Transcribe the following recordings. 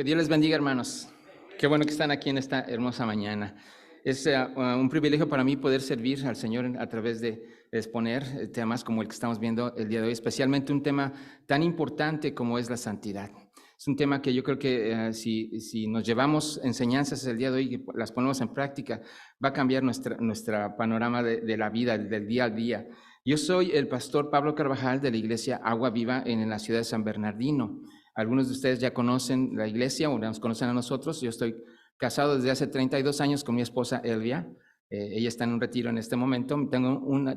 Que Dios les bendiga, hermanos. Qué bueno que están aquí en esta hermosa mañana. Es un privilegio para mí poder servir al Señor a través de exponer temas como el que estamos viendo el día de hoy, especialmente un tema tan importante como es la santidad. Es un tema que yo creo que si nos llevamos enseñanzas el día de hoy y las ponemos en práctica, va a cambiar nuestra panorama de la vida, del día a día. Yo soy el pastor Pablo Carvajal de la iglesia Agua Viva en la ciudad de San Bernardino. Algunos de ustedes ya conocen la iglesia o nos conocen a nosotros. Yo estoy casado desde hace 32 años con mi esposa Elvia. Ella está en un retiro en este momento.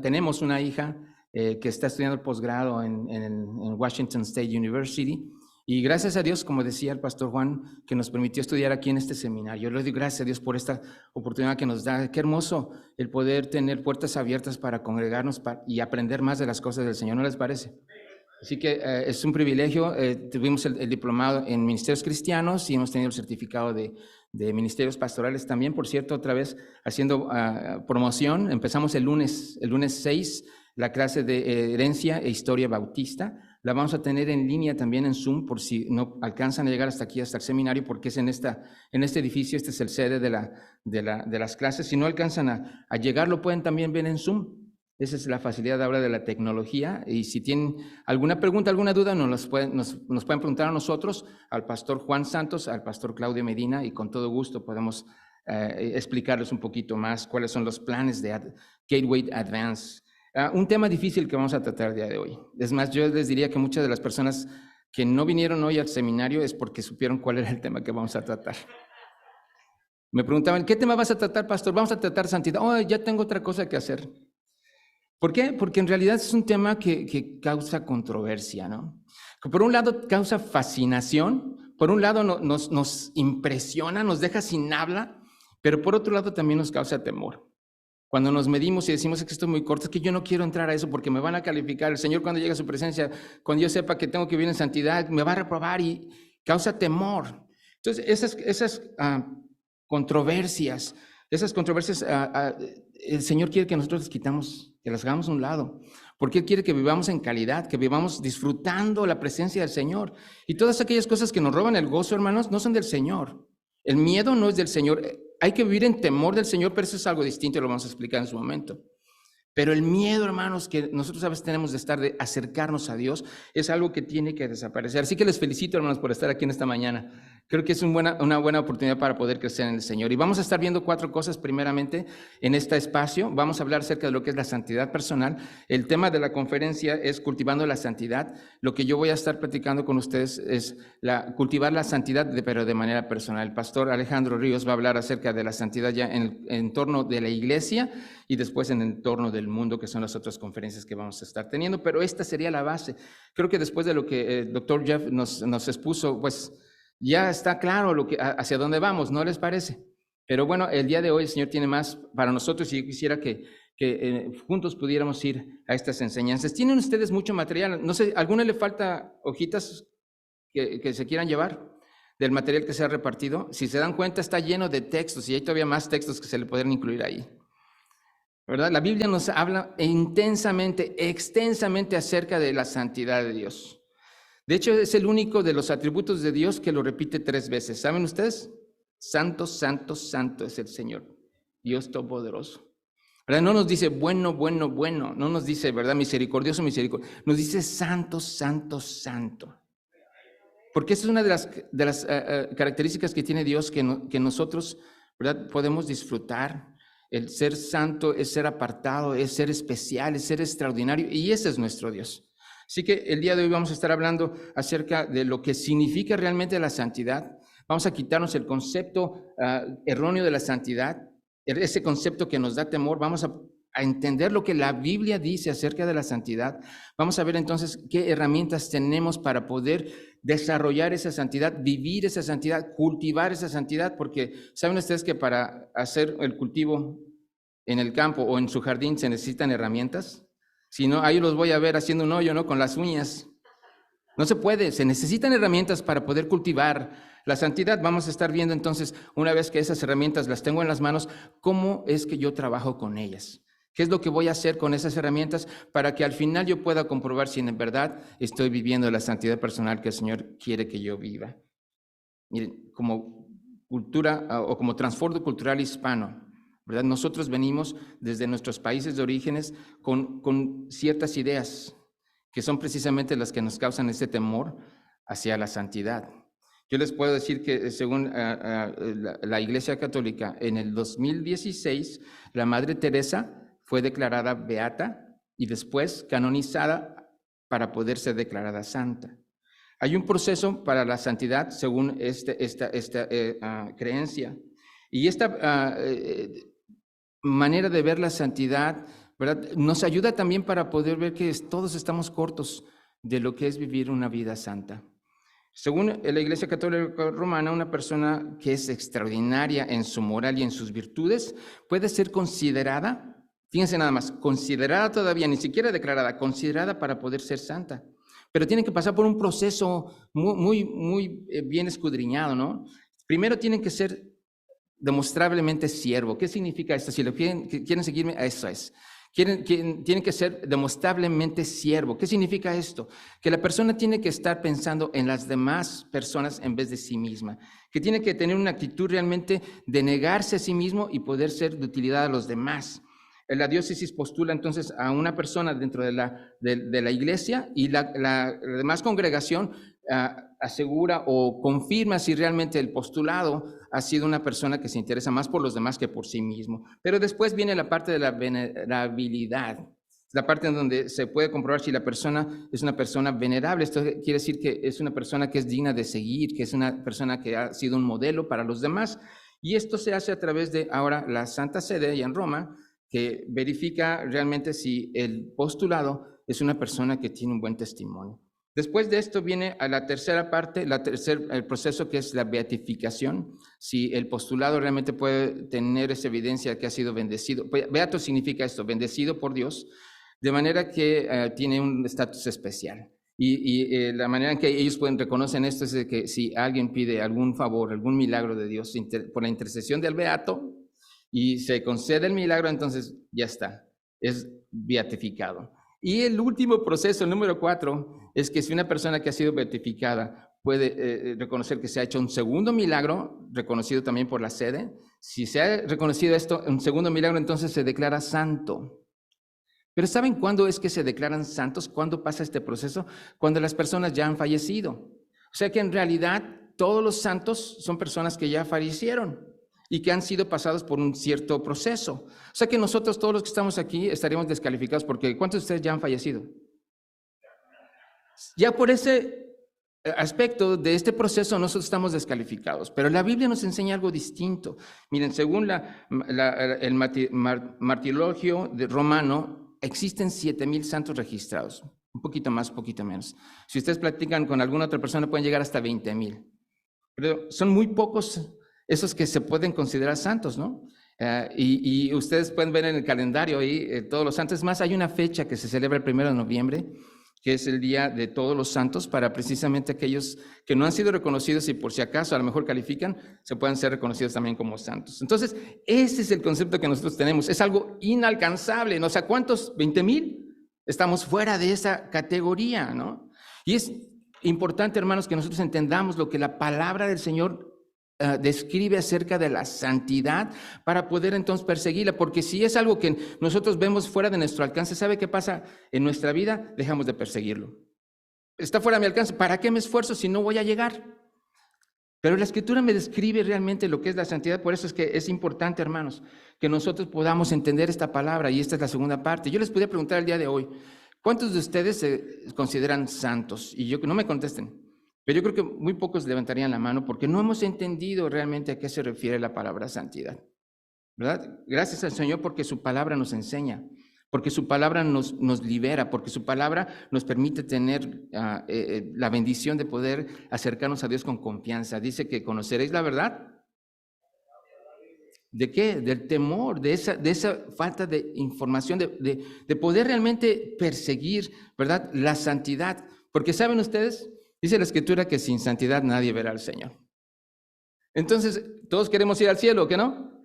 Tenemos una hija que está estudiando el posgrado en Washington State University. Y gracias a Dios, como decía el pastor Juan, que nos permitió estudiar aquí en este seminario. Yo le doy gracias a Dios por esta oportunidad que nos da. Qué hermoso el poder tener puertas abiertas para congregarnos y aprender más de las cosas del Señor. ¿No les parece? Así que es un privilegio. Tuvimos el diplomado en Ministerios Cristianos y hemos tenido el certificado de Ministerios Pastorales también. Por cierto, otra vez haciendo promoción. Empezamos el lunes 6, la clase de Herencia e Historia Bautista. La vamos a tener en línea también en Zoom, por si no alcanzan a llegar hasta aquí, hasta el seminario, porque es en este edificio. Este es el sede de las clases. Si no alcanzan a llegar, lo pueden también ver en Zoom. Esa es la facilidad ahora de la tecnología. Y si tienen alguna pregunta, alguna duda, nos pueden preguntar a nosotros, al pastor Juan Santos, al pastor Claudio Medina, y con todo gusto podemos explicarles un poquito más cuáles son los planes de Gateway Advance. Un tema difícil que vamos a tratar el día de hoy. Es más, yo les diría que muchas de las personas que no vinieron hoy al seminario es porque supieron cuál era el tema que vamos a tratar. Me preguntaban, ¿qué tema vas a tratar, pastor? Vamos a tratar santidad. Oh, ya tengo otra cosa que hacer. ¿Por qué? Porque en realidad es un tema que causa controversia, ¿no? Que por un lado causa fascinación, por un lado nos impresiona, nos deja sin habla, pero por otro lado también nos causa temor. Cuando nos medimos y decimos que esto es muy corto, es que yo no quiero entrar a eso porque me van a calificar. El Señor, cuando llegue a su presencia, cuando yo sepa que tengo que vivir en santidad, me va a reprobar y causa temor. Entonces, esas controversias, el Señor quiere que nosotros que las hagamos a un lado, porque Él quiere que vivamos en calidad, que vivamos disfrutando la presencia del Señor. Y todas aquellas cosas que nos roban el gozo, hermanos, no son del Señor. El miedo no es del Señor. Hay que vivir en temor del Señor, pero eso es algo distinto y lo vamos a explicar en su momento. Pero el miedo, hermanos, que nosotros a veces tenemos de acercarnos a Dios, es algo que tiene que desaparecer. Así que les felicito, hermanos, por estar aquí en esta mañana. Creo que es una buena oportunidad para poder crecer en el Señor. Y vamos a estar viendo 4 cosas primeramente en este espacio. Vamos a hablar acerca de lo que es la santidad personal. El tema de la conferencia es cultivando la santidad. Lo que yo voy a estar platicando con ustedes es cultivar la santidad, pero de manera personal. El pastor Alejandro Ríos va a hablar acerca de la santidad ya en el entorno de la iglesia y después en el entorno del mundo, que son las otras conferencias que vamos a estar teniendo. Pero esta sería la base. Creo que después de lo que el doctor Jeff nos expuso, pues ya está claro hacia dónde vamos, ¿no les parece? Pero bueno, el día de hoy el Señor tiene más para nosotros y yo quisiera que juntos pudiéramos ir a estas enseñanzas. ¿Tienen ustedes mucho material? No sé, ¿a alguno le falta hojitas que se quieran llevar del material que se ha repartido? Si se dan cuenta, está lleno de textos y hay todavía más textos que se le podrían incluir ahí, ¿verdad? La Biblia nos habla intensamente, extensamente acerca de la santidad de Dios. De hecho, es el único de los atributos de Dios que lo repite 3 veces. ¿Saben ustedes? Santo, santo, santo es el Señor, Dios Todopoderoso. ¿Verdad? No nos dice bueno, bueno, bueno. No nos dice, ¿verdad? Misericordioso, misericordioso. Nos dice santo, santo, santo. Porque esa es una de las características que tiene Dios que nosotros, ¿verdad?, podemos disfrutar. El ser santo es ser apartado, es ser especial, es ser extraordinario. Y ese es nuestro Dios. Así que el día de hoy vamos a estar hablando acerca de lo que significa realmente la santidad. Vamos a quitarnos el concepto erróneo de la santidad, ese concepto que nos da temor. Vamos a entender lo que la Biblia dice acerca de la santidad. Vamos a ver entonces qué herramientas tenemos para poder desarrollar esa santidad, vivir esa santidad, cultivar esa santidad, porque ¿saben ustedes que para hacer el cultivo en el campo o en su jardín se necesitan herramientas? Si no, ahí los voy a ver haciendo un hoyo, ¿no?, con las uñas. No se puede, se necesitan herramientas para poder cultivar la santidad. Vamos a estar viendo entonces, una vez que esas herramientas las tengo en las manos, cómo es que yo trabajo con ellas. ¿Qué es lo que voy a hacer con esas herramientas para que al final yo pueda comprobar si en verdad estoy viviendo la santidad personal que el Señor quiere que yo viva? Miren, como cultura o como trasfondo cultural hispano, ¿verdad? Nosotros venimos desde nuestros países de orígenes con ciertas ideas que son precisamente las que nos causan ese temor hacia la santidad. Yo les puedo decir que según la Iglesia Católica, en el 2016, la Madre Teresa fue declarada beata y después canonizada para poder ser declarada santa. Hay un proceso para la santidad según esta creencia. Y esta manera de ver la santidad, ¿verdad?, nos ayuda también para poder ver que todos estamos cortos de lo que es vivir una vida santa. Según la Iglesia Católica Romana, una persona que es extraordinaria en su moral y en sus virtudes puede ser considerada, fíjense nada más, considerada todavía, ni siquiera declarada, considerada para poder ser santa. Pero tienen que pasar por un proceso muy bien escudriñado, ¿no? Primero tienen que ser demostrablemente siervo. ¿Qué significa esto? Si lo quieren seguirme, eso es. Tienen que ser demostrablemente siervo. ¿Qué significa esto? Que la persona tiene que estar pensando en las demás personas en vez de sí misma. Que tiene que tener una actitud realmente de negarse a sí mismo y poder ser de utilidad a los demás. La diócesis postula entonces a una persona dentro de la iglesia y la demás congregación asegura o confirma si realmente el postulado ha sido una persona que se interesa más por los demás que por sí mismo. Pero después viene la parte de la venerabilidad, la parte en donde se puede comprobar si la persona es una persona venerable. Esto quiere decir que es una persona que es digna de seguir, que es una persona que ha sido un modelo para los demás. Y esto se hace a través de ahora la Santa Sede, ya en Roma, que verifica realmente si el postulado es una persona que tiene un buen testimonio. Después de esto viene a la tercera parte, el proceso que es la beatificación, si el postulado realmente puede tener esa evidencia que ha sido bendecido. Beato significa esto, bendecido por Dios, de manera que tiene un estatus especial. Y la manera en que ellos reconocen esto es de que si alguien pide algún favor, algún milagro de Dios por la intercesión del beato, y se concede el milagro, entonces ya está, es beatificado. Y el último proceso, el número 4, es que si una persona que ha sido beatificada puede reconocer que se ha hecho un segundo milagro, reconocido también por la sede, si se ha reconocido esto, un segundo milagro, entonces se declara santo. Pero ¿saben cuándo es que se declaran santos? ¿Cuándo pasa este proceso? Cuando las personas ya han fallecido. O sea que en realidad todos los santos son personas que ya fallecieron y que han sido pasados por un cierto proceso. O sea que nosotros, todos los que estamos aquí, estaríamos descalificados porque ¿cuántos de ustedes ya han fallecido? Ya por ese aspecto de este proceso nosotros estamos descalificados, pero la Biblia nos enseña algo distinto. Miren, según el martirologio romano, existen 7,000 santos registrados, un poquito más, un poquito menos. Si ustedes platican con alguna otra persona pueden llegar hasta 20,000, pero son muy pocos esos que se pueden considerar santos, ¿no? Y ustedes pueden ver en el calendario ahí todos los santos. Es más, hay una fecha que se celebra el 1 de noviembre, que es el Día de Todos los Santos, para precisamente aquellos que no han sido reconocidos y por si acaso a lo mejor califican, se puedan ser reconocidos también como santos. Entonces, ese es el concepto que nosotros tenemos. Es algo inalcanzable, ¿no? O sea, ¿cuántos? 20,000. Estamos fuera de esa categoría, ¿no? Y es importante, hermanos, que nosotros entendamos lo que la palabra del Señor describe acerca de la santidad para poder entonces perseguirla, porque si es algo que nosotros vemos fuera de nuestro alcance, ¿sabe qué pasa en nuestra vida? Dejamos de perseguirlo. Está fuera de mi alcance, ¿para qué me esfuerzo si no voy a llegar? Pero la Escritura me describe realmente lo que es la santidad, por eso es que es importante, hermanos, que nosotros podamos entender esta palabra, y esta es la segunda parte. Yo les podría preguntar el día de hoy, ¿cuántos de ustedes se consideran santos? Y yo que no me contesten. Pero yo creo que muy pocos levantarían la mano porque no hemos entendido realmente a qué se refiere la palabra santidad, ¿verdad? Gracias al Señor porque su palabra nos enseña, porque su palabra nos libera, porque su palabra nos permite tener la bendición de poder acercarnos a Dios con confianza. Dice que conoceréis la verdad. ¿De qué? Del temor, de esa falta de información, de poder realmente perseguir, ¿verdad?, la santidad. Porque ¿saben ustedes? Dice la Escritura que sin santidad nadie verá al Señor. Entonces, ¿todos queremos ir al cielo, qué no?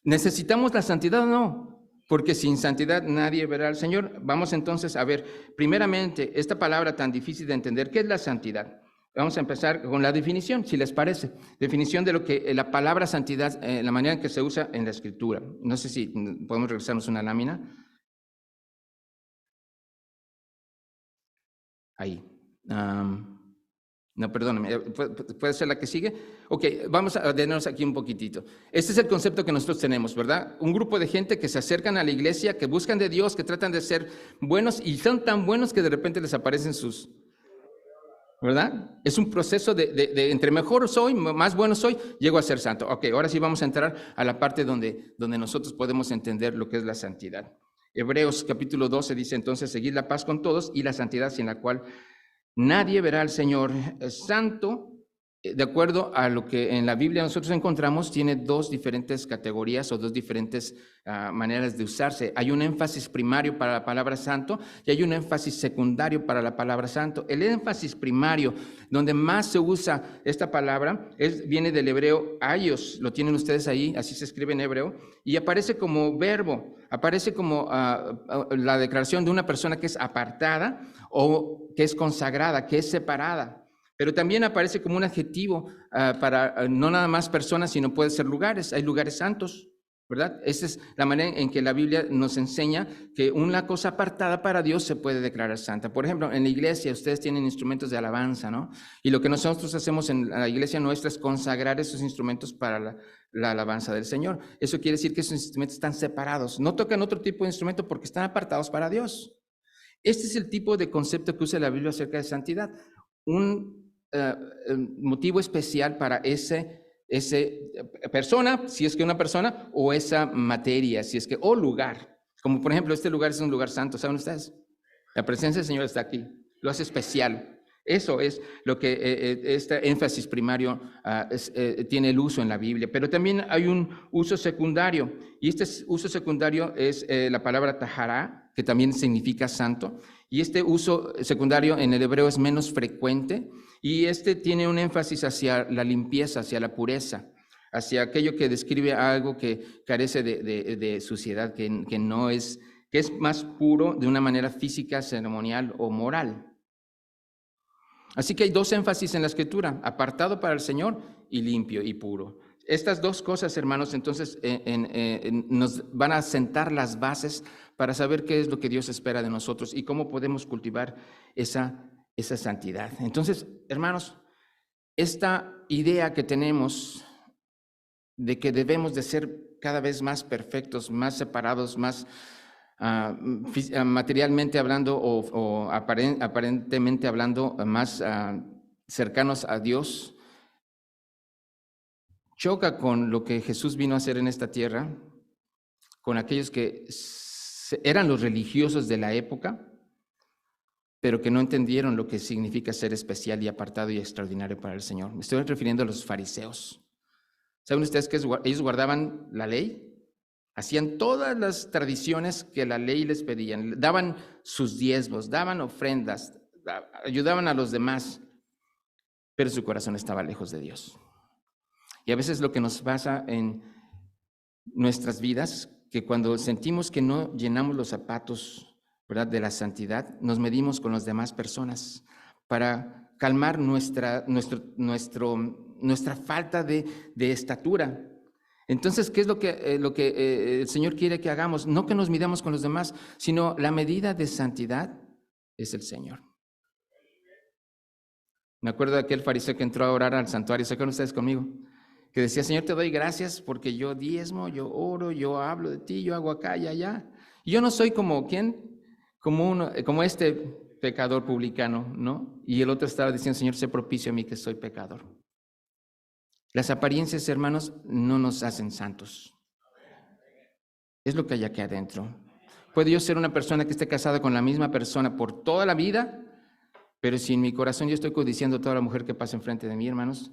¿Necesitamos la santidad o no? Porque sin santidad nadie verá al Señor. Vamos entonces a ver, primeramente, esta palabra tan difícil de entender, ¿qué es la santidad? vamos a empezar con la definición, si les parece. Definición de lo que la palabra santidad, la manera en que se usa en la Escritura. No sé si podemos regresarnos una lámina. Ahí. No, perdóname, ¿puede ser la que sigue? Ok, vamos a detenernos aquí un poquitito. Este es el concepto que nosotros tenemos, ¿verdad? Un grupo de gente que se acercan a la iglesia, que buscan de Dios, que tratan de ser buenos y son tan buenos que de repente les aparecen sus... ¿Verdad? Es un proceso de entre mejor soy, más bueno soy, llego a ser santo. Ok, ahora sí vamos a entrar a la parte donde nosotros podemos entender lo que es la santidad. Hebreos capítulo 12 dice entonces, seguid la paz con todos y la santidad sin la cual nadie verá al Señor. Santo, de acuerdo a lo que en la Biblia nosotros encontramos, tiene dos diferentes categorías o dos diferentes maneras de usarse. Hay un énfasis primario para la palabra santo y hay un énfasis secundario para la palabra santo. El énfasis primario, donde más se usa esta palabra, viene del hebreo aios, lo tienen ustedes ahí, así se escribe en hebreo, y aparece como verbo, aparece como la declaración de una persona que es apartada o que es consagrada, que es separada. Pero también aparece como un adjetivo para no nada más personas, sino puede ser lugares. Hay lugares santos, ¿verdad? Esa es la manera en que la Biblia nos enseña que una cosa apartada para Dios se puede declarar santa. Por ejemplo, en la iglesia ustedes tienen instrumentos de alabanza, ¿no? Y lo que nosotros hacemos en la iglesia nuestra es consagrar esos instrumentos para la alabanza del Señor. Eso quiere decir que esos instrumentos están separados. No tocan otro tipo de instrumento porque están apartados para Dios. Este es el tipo de concepto que usa la Biblia acerca de santidad. Un motivo especial para esa persona, si es que una persona, o esa materia, si es que, o lugar. Como por ejemplo, este lugar es un lugar santo, ¿saben ustedes? La presencia del Señor está aquí, lo hace especial. Eso es lo que este énfasis primario tiene el uso en la Biblia. Pero también hay un uso secundario, y este uso secundario es la palabra tahará, que también significa santo, y este uso secundario en el hebreo es menos frecuente, y este tiene un énfasis hacia la limpieza, hacia la pureza, hacia aquello que describe algo que carece de suciedad, que es más puro de una manera física, ceremonial o moral. Así que hay dos énfasis en la Escritura, apartado para el Señor y limpio y puro. Estas dos cosas, hermanos, entonces nos van a sentar las bases para saber qué es lo que Dios espera de nosotros y cómo podemos cultivar esa santidad. Entonces, hermanos, esta idea que tenemos de que debemos de ser cada vez más perfectos, más separados, más materialmente hablando o aparentemente hablando, más cercanos a Dios, choca con lo que Jesús vino a hacer en esta tierra, con aquellos que eran los religiosos de la época, pero que no entendieron lo que significa ser especial y apartado y extraordinario para el Señor. Me estoy refiriendo a los fariseos. ¿Saben ustedes que ellos guardaban la ley? Hacían todas las tradiciones que la ley les pedía, daban sus diezmos, daban ofrendas, ayudaban a los demás, pero su corazón estaba lejos de Dios. Y a veces lo que nos pasa en nuestras vidas, que cuando sentimos que no llenamos los zapatos, ¿verdad?, de la santidad, nos medimos con las demás personas para calmar nuestra falta de estatura. Entonces, ¿qué es lo que el Señor quiere que hagamos? No que nos midamos con los demás, sino la medida de santidad es el Señor. Me acuerdo de aquel fariseo que entró a orar al santuario, ¿se acuerdan ustedes conmigo? Que decía, Señor, te doy gracias porque yo diezmo, yo oro, yo hablo de ti, yo hago acá y allá. Y yo no soy como, ¿quién? Como este pecador publicano, ¿no? Y el otro estaba diciendo, Señor, sé propicio a mí que soy pecador. Las apariencias, hermanos, no nos hacen santos. Es lo que hay aquí adentro. Puede yo ser una persona que esté casada con la misma persona por toda la vida, pero si en mi corazón yo estoy codiciando a toda la mujer que pasa enfrente de mí, hermanos,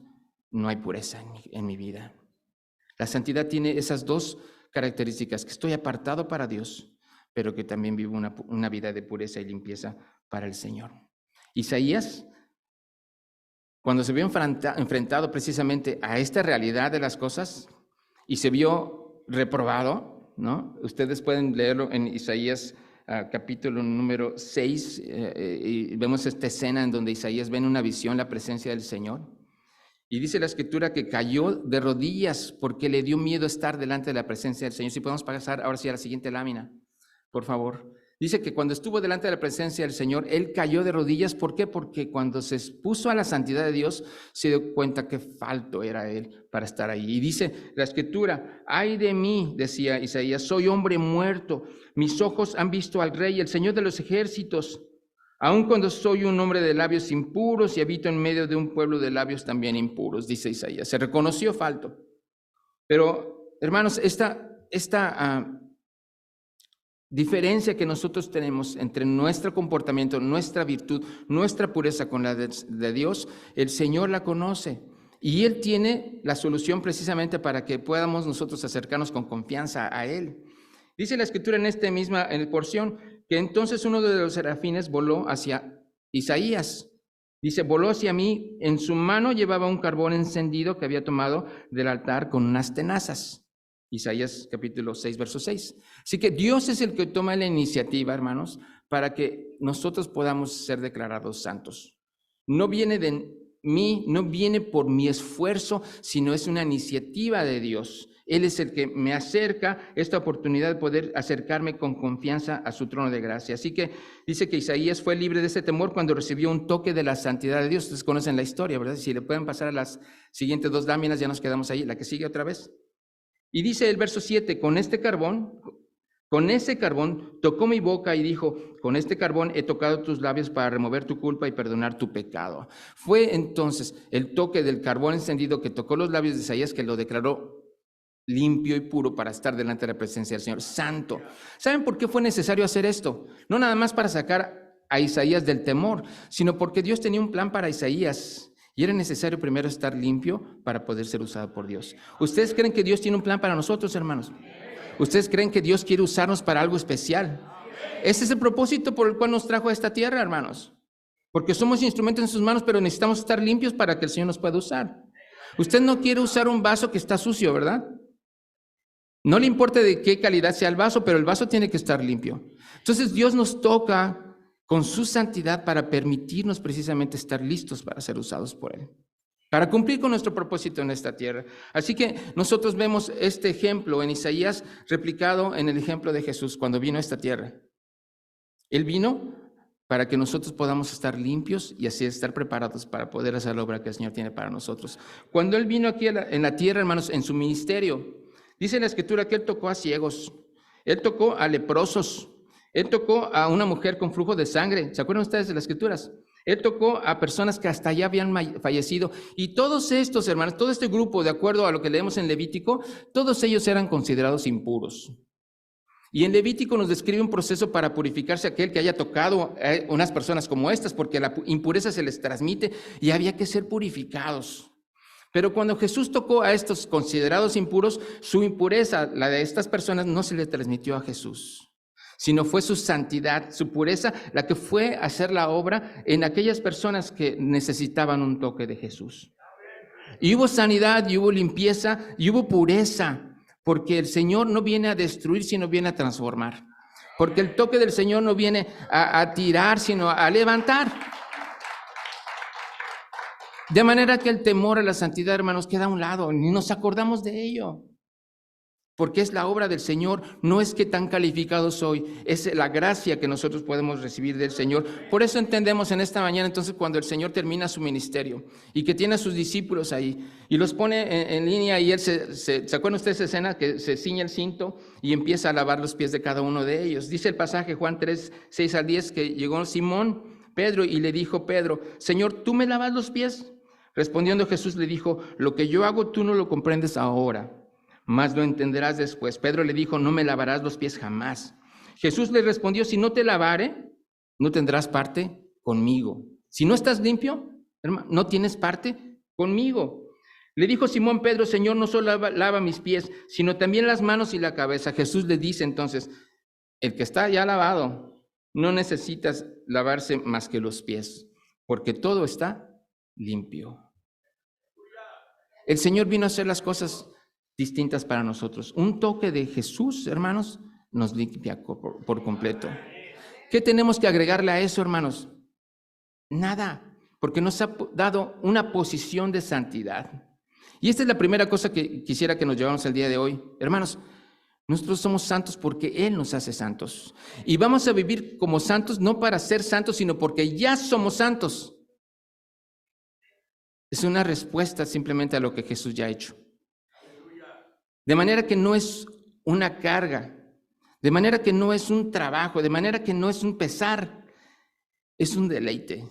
no hay pureza en mi vida. La santidad tiene esas dos características, que estoy apartado para Dios, pero que también vivo una vida de pureza y limpieza para el Señor. Isaías, cuando se vio enfrentado precisamente a esta realidad de las cosas y se vio reprobado, ¿no? Ustedes pueden leerlo en Isaías capítulo número 6, y vemos esta escena en donde Isaías ve en una visión la presencia del Señor. Y dice la Escritura que cayó de rodillas porque le dio miedo estar delante de la presencia del Señor. Si podemos pasar ahora sí a la siguiente lámina, por favor. Dice que cuando estuvo delante de la presencia del Señor, él cayó de rodillas. ¿Por qué? Porque cuando se expuso a la santidad de Dios, se dio cuenta que falto era él para estar ahí. Y dice la Escritura, ay de mí, decía Isaías, soy hombre muerto. Mis ojos han visto al Rey, el Señor de los ejércitos. Aun cuando soy un hombre de labios impuros y habito en medio de un pueblo de labios también impuros, dice Isaías. Se reconoció falto. Pero, hermanos, esta diferencia que nosotros tenemos entre nuestro comportamiento, nuestra virtud, nuestra pureza con la de Dios, el Señor la conoce. Y Él tiene la solución precisamente para que podamos nosotros acercarnos con confianza a Él. Dice la Escritura en esta misma porción que entonces uno de los serafines voló hacia Isaías. Dice, voló hacia mí, en su mano llevaba un carbón encendido que había tomado del altar con unas tenazas. Isaías capítulo 6, verso 6. Así que Dios es el que toma la iniciativa, hermanos, para que nosotros podamos ser declarados santos. No viene de mí, no viene por mi esfuerzo, sino es una iniciativa de Dios. Él es el que me acerca esta oportunidad de poder acercarme con confianza a su trono de gracia. Así que dice que Isaías fue libre de ese temor cuando recibió un toque de la santidad de Dios. Ustedes conocen la historia, ¿verdad? Si le pueden pasar a las siguientes dos láminas, ya nos quedamos ahí. La que sigue otra vez. Y dice el verso 7, con ese carbón tocó mi boca y dijo, con este carbón he tocado tus labios para remover tu culpa y perdonar tu pecado. Fue entonces el toque del carbón encendido que tocó los labios de Isaías que lo declaró limpio y puro para estar delante de la presencia del Señor, santo. ¿Saben por qué fue necesario hacer esto? No nada más para sacar a Isaías del temor, sino porque Dios tenía un plan para Isaías. Y era necesario primero estar limpio para poder ser usado por Dios. ¿Ustedes creen que Dios tiene un plan para nosotros, hermanos? ¿Ustedes creen que Dios quiere usarnos para algo especial? Ese es el propósito por el cual nos trajo a esta tierra, hermanos. Porque somos instrumentos en sus manos, pero necesitamos estar limpios para que el Señor nos pueda usar. Usted no quiere usar un vaso que está sucio, ¿verdad? No le importa de qué calidad sea el vaso, pero el vaso tiene que estar limpio. Entonces Dios nos toca con su santidad para permitirnos precisamente estar listos para ser usados por Él, para cumplir con nuestro propósito en esta tierra. Así que nosotros vemos este ejemplo en Isaías replicado en el ejemplo de Jesús cuando vino a esta tierra. Él vino para que nosotros podamos estar limpios y así estar preparados para poder hacer la obra que el Señor tiene para nosotros. Cuando Él vino aquí en la tierra, hermanos, en su ministerio, dice la Escritura que Él tocó a ciegos, Él tocó a leprosos, Él tocó a una mujer con flujo de sangre. ¿Se acuerdan ustedes de las Escrituras? Él tocó a personas que hasta ya habían fallecido. Y todos estos, hermanos, todo este grupo, de acuerdo a lo que leemos en Levítico, todos ellos eran considerados impuros. Y en Levítico nos describe un proceso para purificarse aquel que haya tocado a unas personas como estas, porque la impureza se les transmite y había que ser purificados. Pero cuando Jesús tocó a estos considerados impuros, su impureza, la de estas personas, no se le transmitió a Jesús, sino fue su santidad, su pureza, la que fue a hacer la obra en aquellas personas que necesitaban un toque de Jesús. Y hubo sanidad, y hubo limpieza, y hubo pureza, porque el Señor no viene a destruir, sino viene a transformar. Porque el toque del Señor no viene a tirar, sino a levantar. De manera que el temor a la santidad, hermanos, queda a un lado, ni nos acordamos de ello. Porque es la obra del Señor, no es que tan calificado soy, es la gracia que nosotros podemos recibir del Señor. Por eso entendemos en esta mañana, entonces, cuando el Señor termina su ministerio y que tiene a sus discípulos ahí y los pone en línea y Él ¿se acuerdan ustedes de esa escena que se ciñe el cinto y empieza a lavar los pies de cada uno de ellos? Dice el pasaje Juan 3, 6 al 10 que llegó Simón Pedro y le dijo Pedro, Señor, ¿tú me lavas los pies? Respondiendo Jesús le dijo, lo que yo hago tú no lo comprendes ahora, mas lo entenderás después. Pedro le dijo, no me lavarás los pies jamás. Jesús le respondió, si no te lavare, no tendrás parte conmigo. Si no estás limpio, hermano, no tienes parte conmigo. Le dijo Simón Pedro, Señor, no solo lava mis pies, sino también las manos y la cabeza. Jesús le dice entonces, el que está ya lavado, no necesitas lavarse más que los pies, porque todo está limpio. El Señor vino a hacer las cosas distintas para nosotros. Un toque de Jesús, hermanos, nos limpia por completo. ¿Qué tenemos que agregarle a eso, hermanos? Nada, porque nos ha dado una posición de santidad. Y esta es la primera cosa que quisiera que nos llevamos el día de hoy. Hermanos, nosotros somos santos porque Él nos hace santos. Y vamos a vivir como santos no para ser santos, sino porque ya somos santos. Es una respuesta simplemente a lo que Jesús ya ha hecho. De manera que no es una carga, de manera que no es un trabajo, de manera que no es un pesar, es un deleite,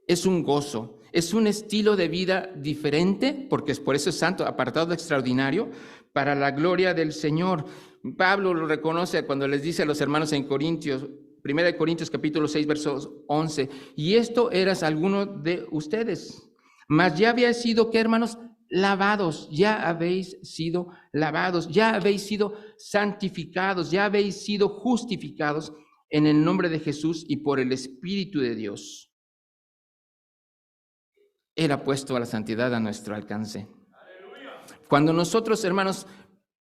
es un gozo, es un estilo de vida diferente, porque por eso es santo, apartado de extraordinario, para la gloria del Señor. Pablo lo reconoce cuando les dice a los hermanos en Corintios, 1 Corintios capítulo 6, versos 11, y esto eras alguno de ustedes, mas ya habíais sido, ¿qué, hermanos? Lavados, ya habéis sido lavados, ya habéis sido santificados, ya habéis sido justificados en el nombre de Jesús y por el Espíritu de Dios. Él ha puesto a la santidad a nuestro alcance. Cuando nosotros, hermanos,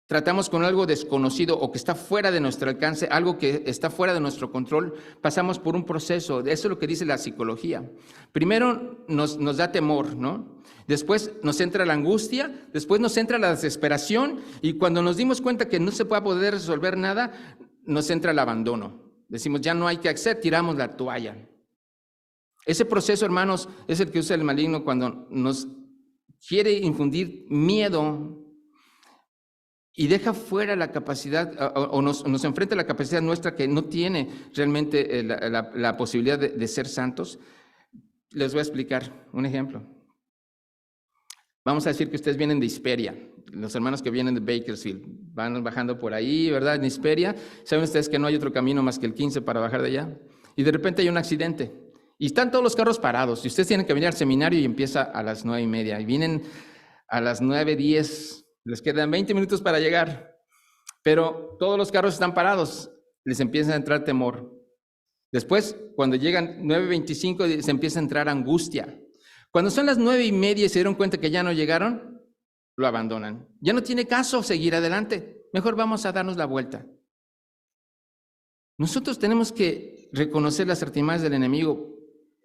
tratamos con algo desconocido o que está fuera de nuestro alcance, algo que está fuera de nuestro control, pasamos por un proceso. Eso es lo que dice la psicología. Primero nos da temor, ¿no? Después nos entra la angustia, después nos entra la desesperación y cuando nos dimos cuenta que no se puede poder resolver nada, nos entra el abandono. Decimos, ya no hay que hacer, tiramos la toalla. Ese proceso, hermanos, es el que usa el maligno cuando nos quiere infundir miedo y deja fuera la capacidad o nos enfrenta a la capacidad nuestra que no tiene realmente la posibilidad de ser santos. Les voy a explicar un ejemplo. Vamos a decir que ustedes vienen de Hesperia, los hermanos que vienen de Bakersfield, van bajando por ahí, ¿verdad? En Hesperia, saben ustedes que no hay otro camino más que el 15 para bajar de allá, y de repente hay un accidente, y están todos los carros parados, y ustedes tienen que venir al seminario y empieza a las 9:30, y vienen a las 9:10, les quedan 20 minutos para llegar, pero todos los carros están parados, les empieza a entrar temor. Después, cuando llegan 9:25, se empieza a entrar angustia. Cuando son las 9:30 y se dieron cuenta que ya no llegaron, lo abandonan. Ya no tiene caso seguir adelante. Mejor vamos a darnos la vuelta. Nosotros tenemos que reconocer las artimañas del enemigo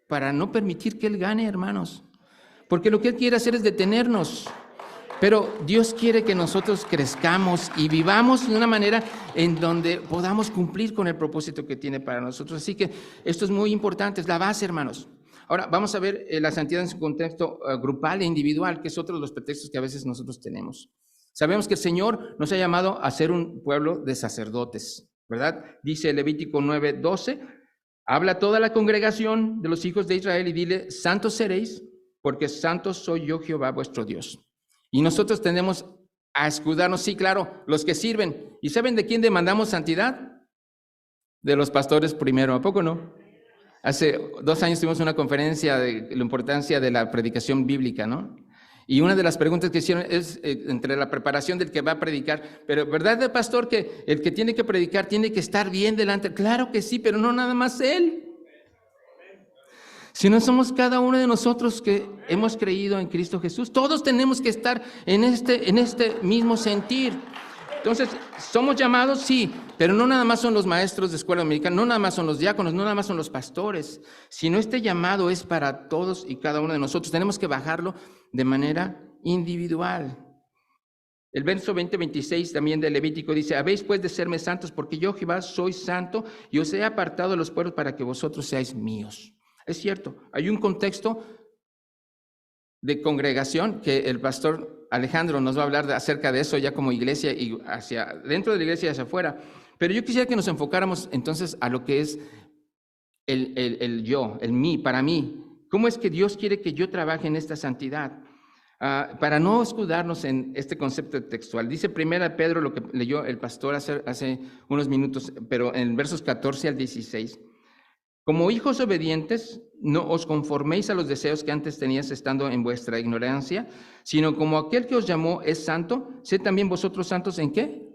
para no permitir que él gane, hermanos. Porque lo que él quiere hacer es detenernos. Pero Dios quiere que nosotros crezcamos y vivamos de una manera en donde podamos cumplir con el propósito que tiene para nosotros. Así que esto es muy importante, es la base, hermanos. Ahora, vamos a ver la santidad en su contexto grupal e individual, que es otro de los pretextos que a veces nosotros tenemos. Sabemos que el Señor nos ha llamado a ser un pueblo de sacerdotes, ¿verdad? Dice Levítico 9:12, habla a toda la congregación de los hijos de Israel y dile, santos seréis, porque santo soy yo Jehová vuestro Dios. Y nosotros tendemos a escudarnos, sí, claro, los que sirven. ¿Y saben de quién demandamos santidad? De los pastores primero, ¿a poco no? Hace 2 años tuvimos una conferencia de la importancia de la predicación bíblica, ¿no? Y una de las preguntas que hicieron es entre la preparación del que va a predicar, pero ¿verdad, pastor, que el que tiene que predicar tiene que estar bien delante? Claro que sí, pero no nada más él. Si no somos cada uno de nosotros que hemos creído en Cristo Jesús, todos tenemos que estar en este mismo sentir. Entonces, ¿somos llamados? Sí, pero no nada más son los maestros de escuela dominical, no nada más son los diáconos, no nada más son los pastores, sino este llamado es para todos y cada uno de nosotros. Tenemos que bajarlo de manera individual. El verso 20-26 también de Levítico dice, habéis pues de serme santos, porque yo Jehová soy santo y os he apartado de los pueblos para que vosotros seáis míos. Es cierto, hay un contexto de congregación que el pastor Alejandro nos va a hablar acerca de eso ya como iglesia y hacia dentro de la iglesia y hacia afuera. Pero yo quisiera que nos enfocáramos entonces a lo que es el yo, el mí, para mí. ¿Cómo es que Dios quiere que yo trabaje en esta santidad? Para no escudarnos en este concepto textual. Dice 1 Pedro, lo que leyó el pastor hace unos minutos, pero en versos 14 al 16. Como hijos obedientes, no os conforméis a los deseos que antes teníais estando en vuestra ignorancia, sino como aquel que os llamó es santo, sed también vosotros santos ¿en qué?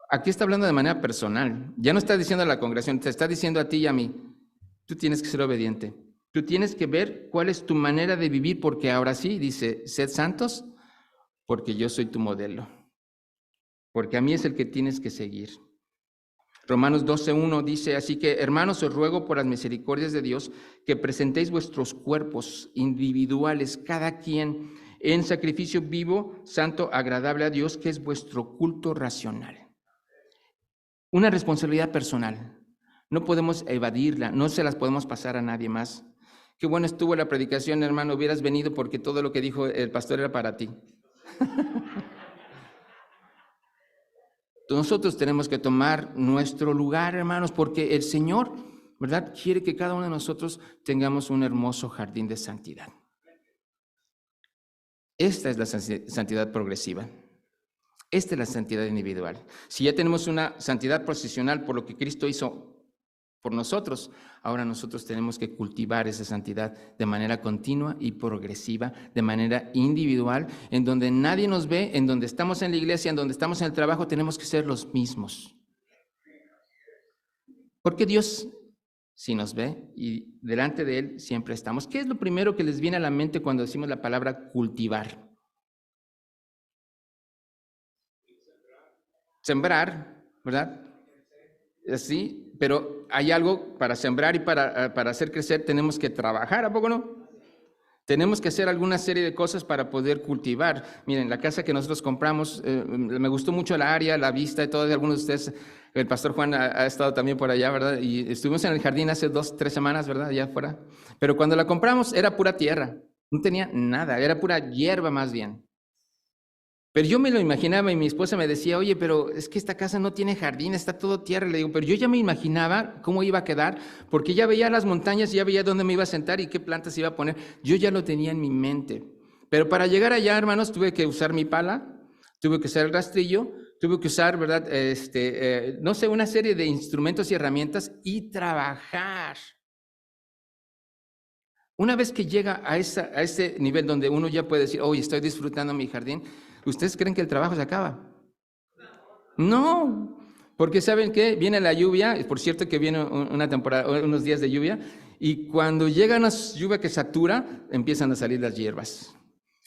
Aquí está hablando de manera personal. Ya no está diciendo a la congregación, te está diciendo a ti y a mí. Tú tienes que ser obediente. Tú tienes que ver cuál es tu manera de vivir, porque ahora sí, dice, sed santos, porque yo soy tu modelo. Porque a mí es el que tienes que seguir. Romanos 12:1 dice, así que hermanos, os ruego por las misericordias de Dios que presentéis vuestros cuerpos individuales, cada quien en sacrificio vivo, santo, agradable a Dios, que es vuestro culto racional. Una responsabilidad personal. No podemos evadirla, no se las podemos pasar a nadie más. Qué buena estuvo la predicación, hermano, hubieras venido porque todo lo que dijo el pastor era para ti. Nosotros tenemos que tomar nuestro lugar, hermanos, porque el Señor, ¿verdad?, quiere que cada uno de nosotros tengamos un hermoso jardín de santidad. Esta es la santidad progresiva. Esta es la santidad individual. Si ya tenemos una santidad procesional por lo que Cristo hizo por nosotros, ahora nosotros tenemos que cultivar esa santidad de manera continua y progresiva, de manera individual, en donde nadie nos ve, en donde estamos en la iglesia, en donde estamos en el trabajo, tenemos que ser los mismos. Porque Dios sí nos ve y delante de Él siempre estamos. ¿Qué es lo primero que les viene a la mente cuando decimos la palabra cultivar? Sembrar, ¿verdad? Sí, pero hay algo para sembrar y para hacer crecer tenemos que trabajar, ¿a poco no? Tenemos que hacer alguna serie de cosas para poder cultivar. Miren, la casa que nosotros compramos, me gustó mucho la área, la vista y todo. De algunos de ustedes, el pastor Juan ha estado también por allá, ¿verdad? Y estuvimos en el jardín hace 2, 3 semanas, ¿verdad? Allá afuera. Pero cuando la compramos era pura tierra, no tenía nada, era pura hierba más bien. Pero yo me lo imaginaba y mi esposa me decía, oye, pero es que esta casa no tiene jardín, está todo tierra. Le digo, pero yo ya me imaginaba cómo iba a quedar, porque ya veía las montañas, ya veía dónde me iba a sentar y qué plantas iba a poner. Yo ya lo tenía en mi mente. Pero para llegar allá, hermanos, tuve que usar mi pala, tuve que usar el rastrillo, tuve que usar, ¿verdad? No sé, una serie de instrumentos y herramientas y trabajar. Una vez que llega a ese nivel donde uno ya puede decir, oye, estoy disfrutando mi jardín, ¿ustedes creen que el trabajo se acaba? No, porque ¿saben qué? Viene la lluvia, por cierto que viene una temporada, unos días de lluvia, y cuando llega una lluvia que satura, empiezan a salir las hierbas.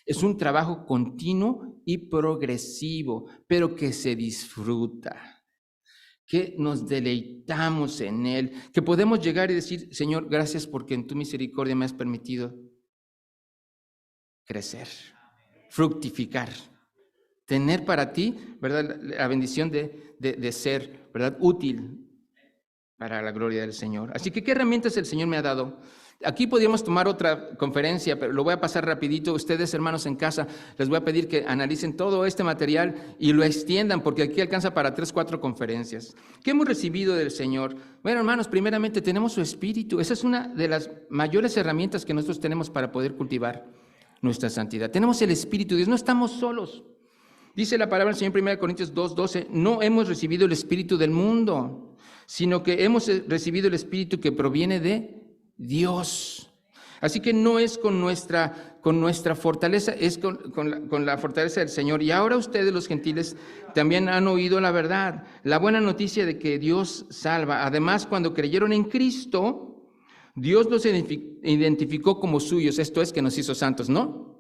Es un trabajo continuo y progresivo, pero que se disfruta, que nos deleitamos en Él, que podemos llegar y decir, Señor, gracias porque en tu misericordia me has permitido crecer, fructificar, tener para ti, ¿verdad?, la bendición de ser, ¿verdad?, útil para la gloria del Señor. Así que, ¿qué herramientas el Señor me ha dado? Aquí podríamos tomar otra conferencia, pero lo voy a pasar rapidito. Ustedes, hermanos, en casa, les voy a pedir que analicen todo este material y lo extiendan, porque aquí alcanza para 3, 4 conferencias. ¿Qué hemos recibido del Señor? Bueno, hermanos, primeramente tenemos su Espíritu. Esa es una de las mayores herramientas que nosotros tenemos para poder cultivar nuestra santidad. Tenemos el Espíritu de Dios, no estamos solos. Dice la palabra del Señor en 1 Corintios 2:12, no hemos recibido el espíritu del mundo, sino que hemos recibido el espíritu que proviene de Dios. Así que no es con nuestra fortaleza, es con la fortaleza del Señor. Y ahora ustedes, los gentiles, también han oído la verdad, la buena noticia de que Dios salva. Además, cuando creyeron en Cristo, Dios los identificó como suyos, esto es que nos hizo santos, ¿no?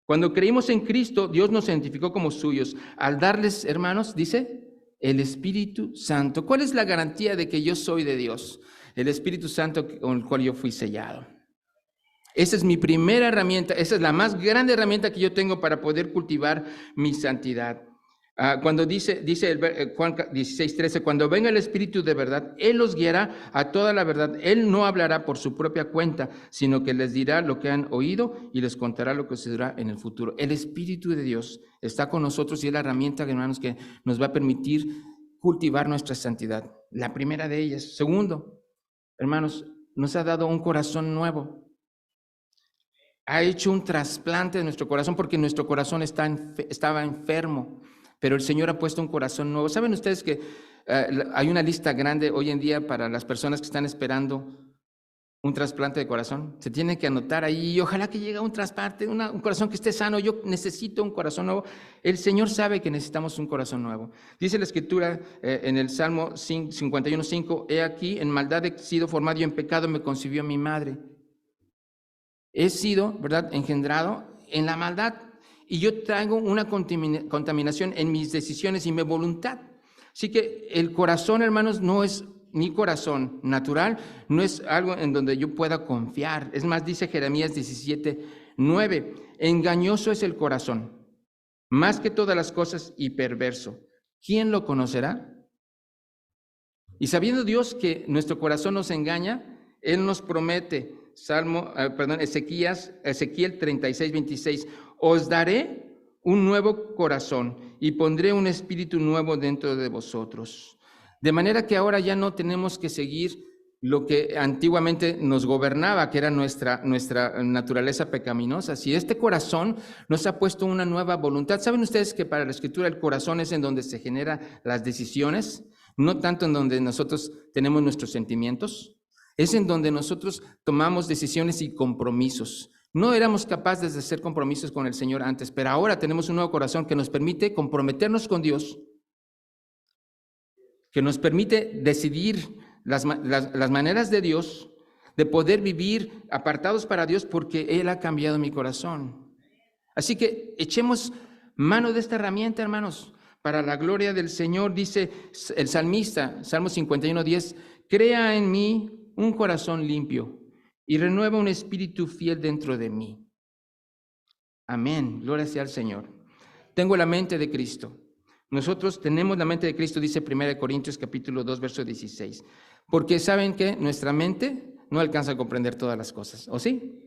Cuando creímos en Cristo, Dios nos identificó como suyos. Al darles, hermanos, dice, el Espíritu Santo. ¿Cuál es la garantía de que yo soy de Dios? El Espíritu Santo con el cual yo fui sellado. Esa es mi primera herramienta, esa es la más grande herramienta que yo tengo para poder cultivar mi santidad. Cuando dice Juan 16:13, cuando venga el Espíritu de verdad, Él los guiará a toda la verdad. Él no hablará por su propia cuenta, sino que les dirá lo que han oído y les contará lo que sucederá en el futuro. El Espíritu de Dios está con nosotros y es la herramienta, hermanos, que nos va a permitir cultivar nuestra santidad. La primera de ellas. Segundo, hermanos, nos ha dado un corazón nuevo. Ha hecho un trasplante de nuestro corazón porque nuestro corazón estaba enfermo. Pero el Señor ha puesto un corazón nuevo. ¿Saben ustedes que hay una lista grande hoy en día para las personas que están esperando un trasplante de corazón? Se tiene que anotar ahí y ojalá que llegue un trasplante, un corazón que esté sano. Yo necesito un corazón nuevo. El Señor sabe que necesitamos un corazón nuevo. Dice la Escritura en el Salmo 51:5, he aquí, en maldad he sido formado y en pecado me concibió mi madre. He sido, ¿verdad?, engendrado en la maldad. Y yo traigo una contaminación en mis decisiones y mi voluntad. Así que el corazón, hermanos, no es mi corazón natural, no es algo en donde yo pueda confiar. Es más, dice Jeremías 17:9, engañoso es el corazón, más que todas las cosas y perverso. ¿Quién lo conocerá? Y sabiendo Dios que nuestro corazón nos engaña, Él nos promete, Ezequiel 36:26, os daré un nuevo corazón y pondré un espíritu nuevo dentro de vosotros. De manera que ahora ya no tenemos que seguir lo que antiguamente nos gobernaba, que era nuestra naturaleza pecaminosa. Si este corazón nos ha puesto una nueva voluntad, ¿saben ustedes que para la Escritura el corazón es en donde se generan las decisiones? No tanto en donde nosotros tenemos nuestros sentimientos, es en donde nosotros tomamos decisiones y compromisos. No éramos capaces de hacer compromisos con el Señor antes, pero ahora tenemos un nuevo corazón que nos permite comprometernos con Dios, que nos permite decidir las maneras de Dios, de poder vivir apartados para Dios porque Él ha cambiado mi corazón. Así que echemos mano de esta herramienta, hermanos, para la gloria del Señor. Dice el salmista, Salmo 51:10, crea en mí un corazón limpio y renueva un espíritu fiel dentro de mí. Amén, gloria sea al Señor. Tengo la mente de Cristo. Nosotros tenemos la mente de Cristo, dice 1 Corintios capítulo 2, verso 16. Porque saben que nuestra mente no alcanza a comprender todas las cosas, ¿o sí?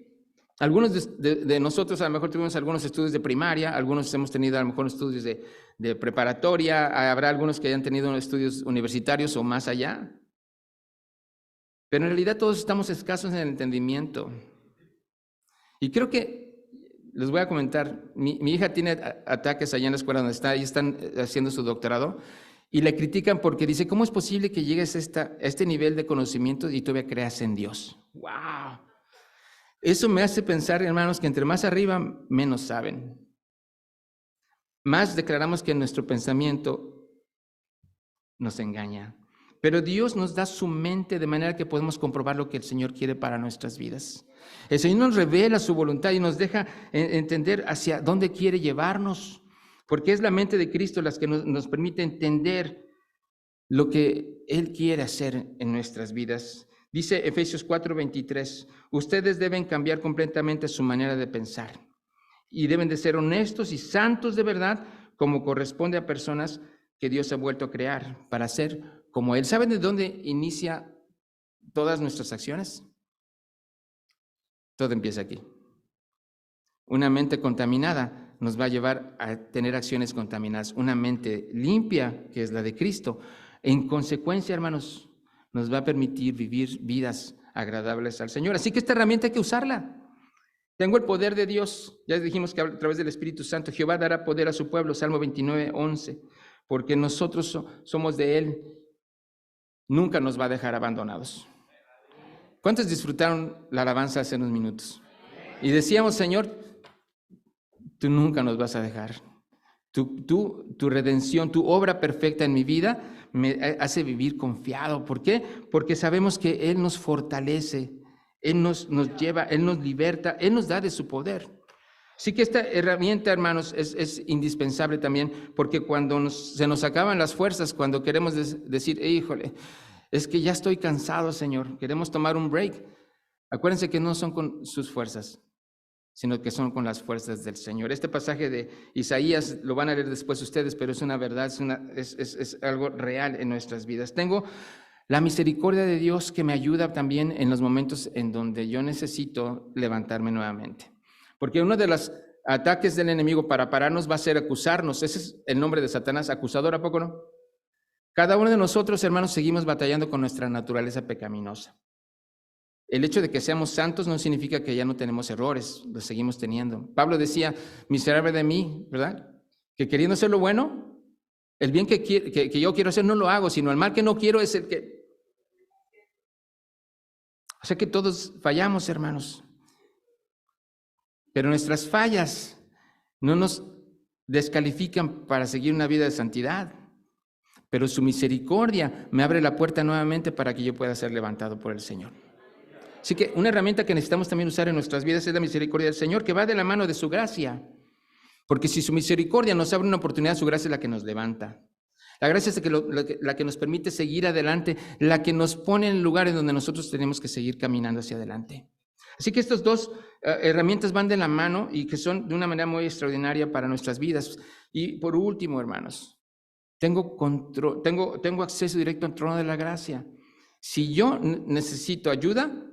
Algunos de nosotros a lo mejor tuvimos algunos estudios de primaria, algunos hemos tenido a lo mejor estudios de preparatoria, habrá algunos que hayan tenido estudios universitarios o más allá. Pero en realidad todos estamos escasos en el entendimiento. Y creo que, les voy a comentar, mi hija tiene ataques allá en la escuela donde está, y están haciendo su doctorado, y le critican porque dice, ¿cómo es posible que llegues a este nivel de conocimiento y todavía creas en Dios? ¡Wow! Eso me hace pensar, hermanos, que entre más arriba, menos saben. Más declaramos que nuestro pensamiento nos engaña. Pero Dios nos da su mente de manera que podemos comprobar lo que el Señor quiere para nuestras vidas. El Señor nos revela su voluntad y nos deja entender hacia dónde quiere llevarnos, porque es la mente de Cristo la que nos permite entender lo que Él quiere hacer en nuestras vidas. Dice Efesios 4:23, ustedes deben cambiar completamente su manera de pensar y deben de ser honestos y santos de verdad, como corresponde a personas que Dios ha vuelto a crear para ser como Él. ¿Saben de dónde inicia todas nuestras acciones? Todo empieza aquí. Una mente contaminada nos va a llevar a tener acciones contaminadas. Una mente limpia, que es la de Cristo, en consecuencia, hermanos, nos va a permitir vivir vidas agradables al Señor. Así que esta herramienta hay que usarla. Tengo el poder de Dios. Ya dijimos que a través del Espíritu Santo, Jehová dará poder a su pueblo, Salmo 29:11, porque nosotros somos de Él. Nunca nos va a dejar abandonados. ¿Cuántos disfrutaron la alabanza hace unos minutos? Y decíamos, Señor, tú nunca nos vas a dejar. Tu redención, tu obra perfecta en mi vida me hace vivir confiado. ¿Por qué? Porque sabemos que Él nos fortalece, Él nos lleva, Él nos liberta, Él nos da de su poder. Así que esta herramienta, hermanos, es indispensable también, porque cuando se nos acaban las fuerzas, cuando queremos decir, híjole, es que ya estoy cansado, Señor, queremos tomar un break. Acuérdense que no son con sus fuerzas, sino que son con las fuerzas del Señor. Este pasaje de Isaías lo van a leer después ustedes, pero es una verdad, es algo real en nuestras vidas. Tengo la misericordia de Dios que me ayuda también en los momentos en donde yo necesito levantarme nuevamente. Porque uno de los ataques del enemigo para pararnos va a ser acusarnos. Ese es el nombre de Satanás, acusador, ¿a poco no? Cada uno de nosotros, hermanos, seguimos batallando con nuestra naturaleza pecaminosa. El hecho de que seamos santos no significa que ya no tenemos errores, los seguimos teniendo. Pablo decía, miserable de mí, ¿verdad? Que queriendo hacer lo bueno, el bien que yo quiero hacer no lo hago, sino el mal que no quiero es el que... O sea que todos fallamos, hermanos. Pero nuestras fallas no nos descalifican para seguir una vida de santidad. Pero su misericordia me abre la puerta nuevamente para que yo pueda ser levantado por el Señor. Así que una herramienta que necesitamos también usar en nuestras vidas es la misericordia del Señor, que va de la mano de su gracia. Porque si su misericordia nos abre una oportunidad, su gracia es la que nos levanta. La gracia es la que nos permite seguir adelante, la que nos pone en lugares donde nosotros tenemos que seguir caminando hacia adelante. Así que estas dos herramientas van de la mano y que son de una manera muy extraordinaria para nuestras vidas. Y por último, hermanos, tengo acceso directo al trono de la gracia. Si yo necesito ayuda,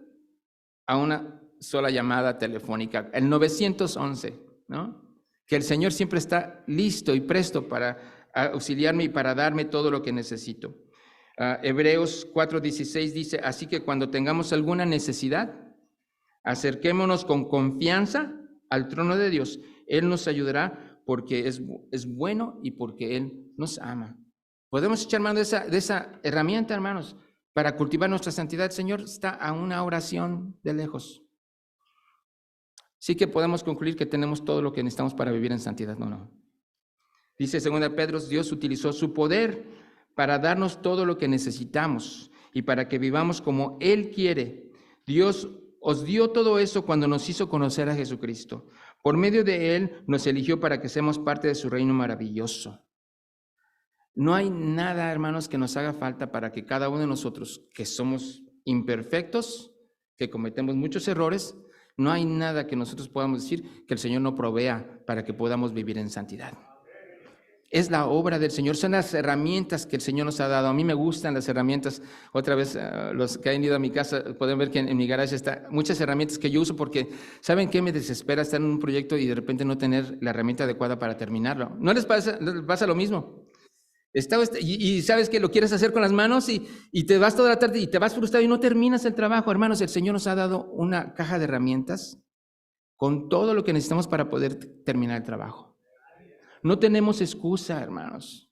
a una sola llamada telefónica, el 911, ¿no? Que el Señor siempre está listo y presto para auxiliarme y para darme todo lo que necesito. Hebreos 4:16 dice, así que cuando tengamos alguna necesidad, acerquémonos con confianza al trono de Dios. Él nos ayudará porque es bueno y porque Él nos ama. Podemos echar mano de esa herramienta, hermanos, para cultivar nuestra santidad. El Señor está a una oración de lejos. Sí que podemos concluir que tenemos todo lo que necesitamos para vivir en santidad, no. Dice 2 Pedro, Dios utilizó su poder para darnos todo lo que necesitamos y para que vivamos como Él quiere. Dios os dio todo eso cuando nos hizo conocer a Jesucristo. Por medio de Él nos eligió para que seamos parte de su reino maravilloso. No hay nada, hermanos, que nos haga falta para que cada uno de nosotros, que somos imperfectos, que cometemos muchos errores, no hay nada que nosotros podamos decir que el Señor no provea para que podamos vivir en santidad. Es la obra del Señor, son las herramientas que el Señor nos ha dado. A mí me gustan las herramientas. Otra vez, los que han ido a mi casa pueden ver que en mi garaje está muchas herramientas que yo uso porque, ¿saben qué? Me desespera estar en un proyecto y de repente no tener la herramienta adecuada para terminarlo. ¿No les pasa lo mismo? Y sabes que lo quieres hacer con las manos y te vas toda la tarde y te vas frustrado y no terminas el trabajo. Hermanos, el Señor nos ha dado una caja de herramientas con todo lo que necesitamos para poder terminar el trabajo. No tenemos excusa, hermanos.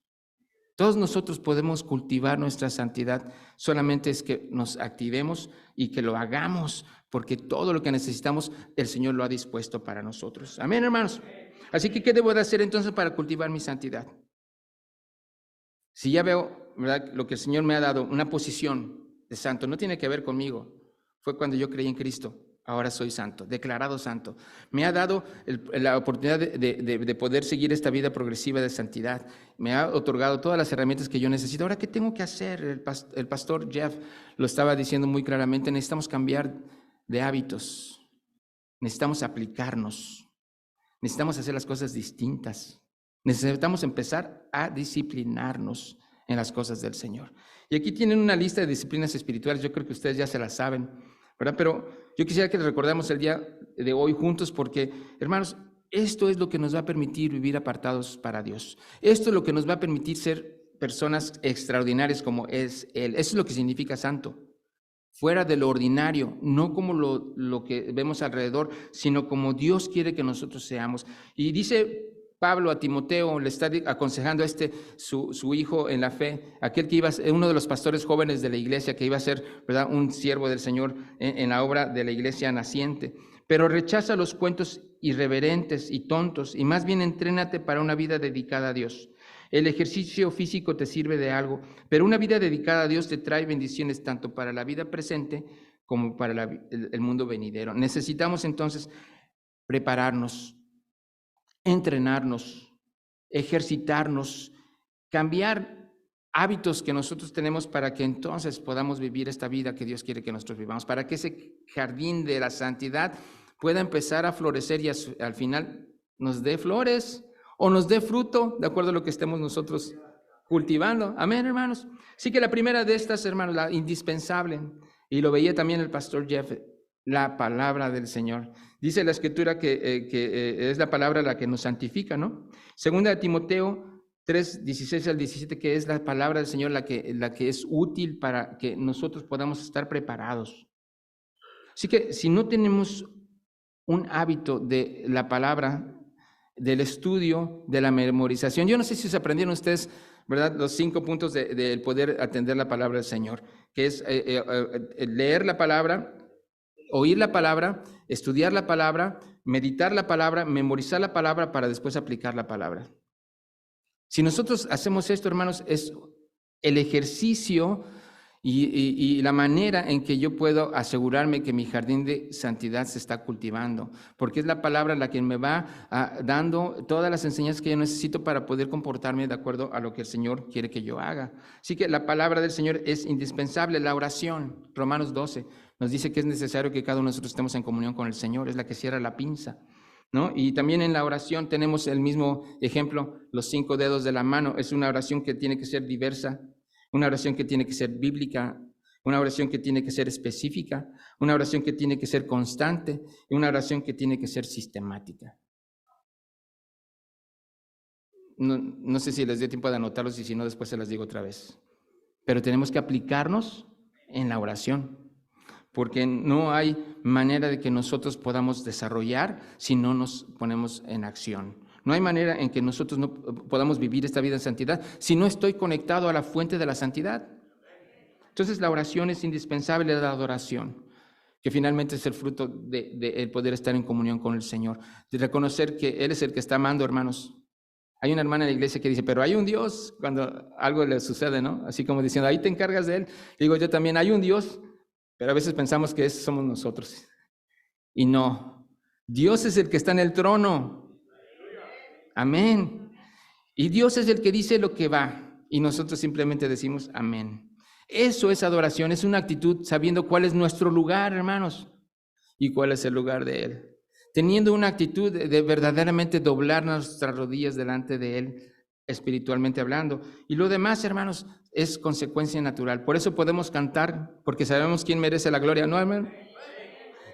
Todos nosotros podemos cultivar nuestra santidad, solamente es que nos activemos y que lo hagamos, porque todo lo que necesitamos, el Señor lo ha dispuesto para nosotros. Amén, hermanos. Así que, ¿qué debo de hacer entonces para cultivar mi santidad? Si ya veo, ¿verdad?, lo que el Señor me ha dado, una posición de santo, no tiene que ver conmigo. Fue cuando yo creí en Cristo. Ahora soy santo, declarado santo. Me ha dado la oportunidad de poder seguir esta vida progresiva de santidad. Me ha otorgado todas las herramientas que yo necesito. Ahora, ¿qué tengo que hacer? El pastor Jeff lo estaba diciendo muy claramente. Necesitamos cambiar de hábitos. Necesitamos aplicarnos. Necesitamos hacer las cosas distintas. Necesitamos empezar a disciplinarnos en las cosas del Señor. Y aquí tienen una lista de disciplinas espirituales. Yo creo que ustedes ya se las saben, ¿verdad? Pero yo quisiera que les recordemos el día de hoy juntos porque, hermanos, esto es lo que nos va a permitir vivir apartados para Dios. Esto es lo que nos va a permitir ser personas extraordinarias como es Él. Eso es lo que significa santo. Fuera de lo ordinario, no como lo que vemos alrededor, sino como Dios quiere que nosotros seamos. Y dice Pablo a Timoteo, le está aconsejando a su hijo en la fe, aquel que iba a ser uno de los pastores jóvenes de la iglesia, que iba a ser, ¿verdad?, un siervo del Señor en la obra de la iglesia naciente. Pero rechaza los cuentos irreverentes y tontos y más bien entrénate para una vida dedicada a Dios. El ejercicio físico te sirve de algo, pero una vida dedicada a Dios te trae bendiciones tanto para la vida presente como para el mundo venidero. Necesitamos entonces prepararnos, entrenarnos, ejercitarnos, cambiar hábitos que nosotros tenemos para que entonces podamos vivir esta vida que Dios quiere que nosotros vivamos, para que ese jardín de la santidad pueda empezar a florecer y al final nos dé flores o nos dé fruto, de acuerdo a lo que estemos nosotros cultivando. Amén, hermanos. Así que la primera de estas, hermanos, la indispensable, y lo veía también el pastor Jeff, la palabra del Señor. Dice la Escritura que es la palabra la que nos santifica, ¿no? Segunda de Timoteo 3, 16 al 17, que es la palabra del Señor la que es útil para que nosotros podamos estar preparados. Así que si no tenemos un hábito de la palabra, del estudio, de la memorización, yo no sé si se aprendieron ustedes, ¿verdad?, los 5 puntos del poder atender la palabra del Señor, que es leer la palabra, oír la palabra, estudiar la palabra, meditar la palabra, memorizar la palabra para después aplicar la palabra. Si nosotros hacemos esto, hermanos, es el ejercicio y la manera en que yo puedo asegurarme que mi jardín de santidad se está cultivando, porque es la palabra la que me va dando todas las enseñanzas que yo necesito para poder comportarme de acuerdo a lo que el Señor quiere que yo haga. Así que la palabra del Señor es indispensable. La oración, Romanos 12, nos dice que es necesario que cada uno de nosotros estemos en comunión con el Señor, es la que cierra la pinza, ¿no? Y también en la oración tenemos el mismo ejemplo, los 5 dedos de la mano. Es una oración que tiene que ser diversa, una oración que tiene que ser bíblica, una oración que tiene que ser específica, una oración que tiene que ser constante y una oración que tiene que ser sistemática. No sé si les dio tiempo de anotarlos y si no, después se las digo otra vez. Pero tenemos que aplicarnos en la oración, porque no hay manera de que nosotros podamos desarrollar si no nos ponemos en acción. No hay manera en que nosotros no podamos vivir esta vida en santidad si no estoy conectado a la fuente de la santidad. Entonces la oración es indispensable, la adoración, que finalmente es el fruto de el poder estar en comunión con el Señor, de reconocer que Él es el que está amando, hermanos. Hay una hermana en la iglesia que dice, pero hay un Dios cuando algo le sucede, ¿no? Así como diciendo, ahí te encargas de Él. Digo yo también, hay un Dios, pero a veces pensamos que esos somos nosotros. Y no, Dios es el que está en el trono. Amén. Y Dios es el que dice lo que va y nosotros simplemente decimos amén. Eso es adoración, es una actitud sabiendo cuál es nuestro lugar, hermanos, y cuál es el lugar de Él. Teniendo una actitud de verdaderamente doblar nuestras rodillas delante de Él, espiritualmente hablando. Y lo demás, hermanos, es consecuencia natural. Por eso podemos cantar, porque sabemos quién merece la gloria, ¿no, hermano?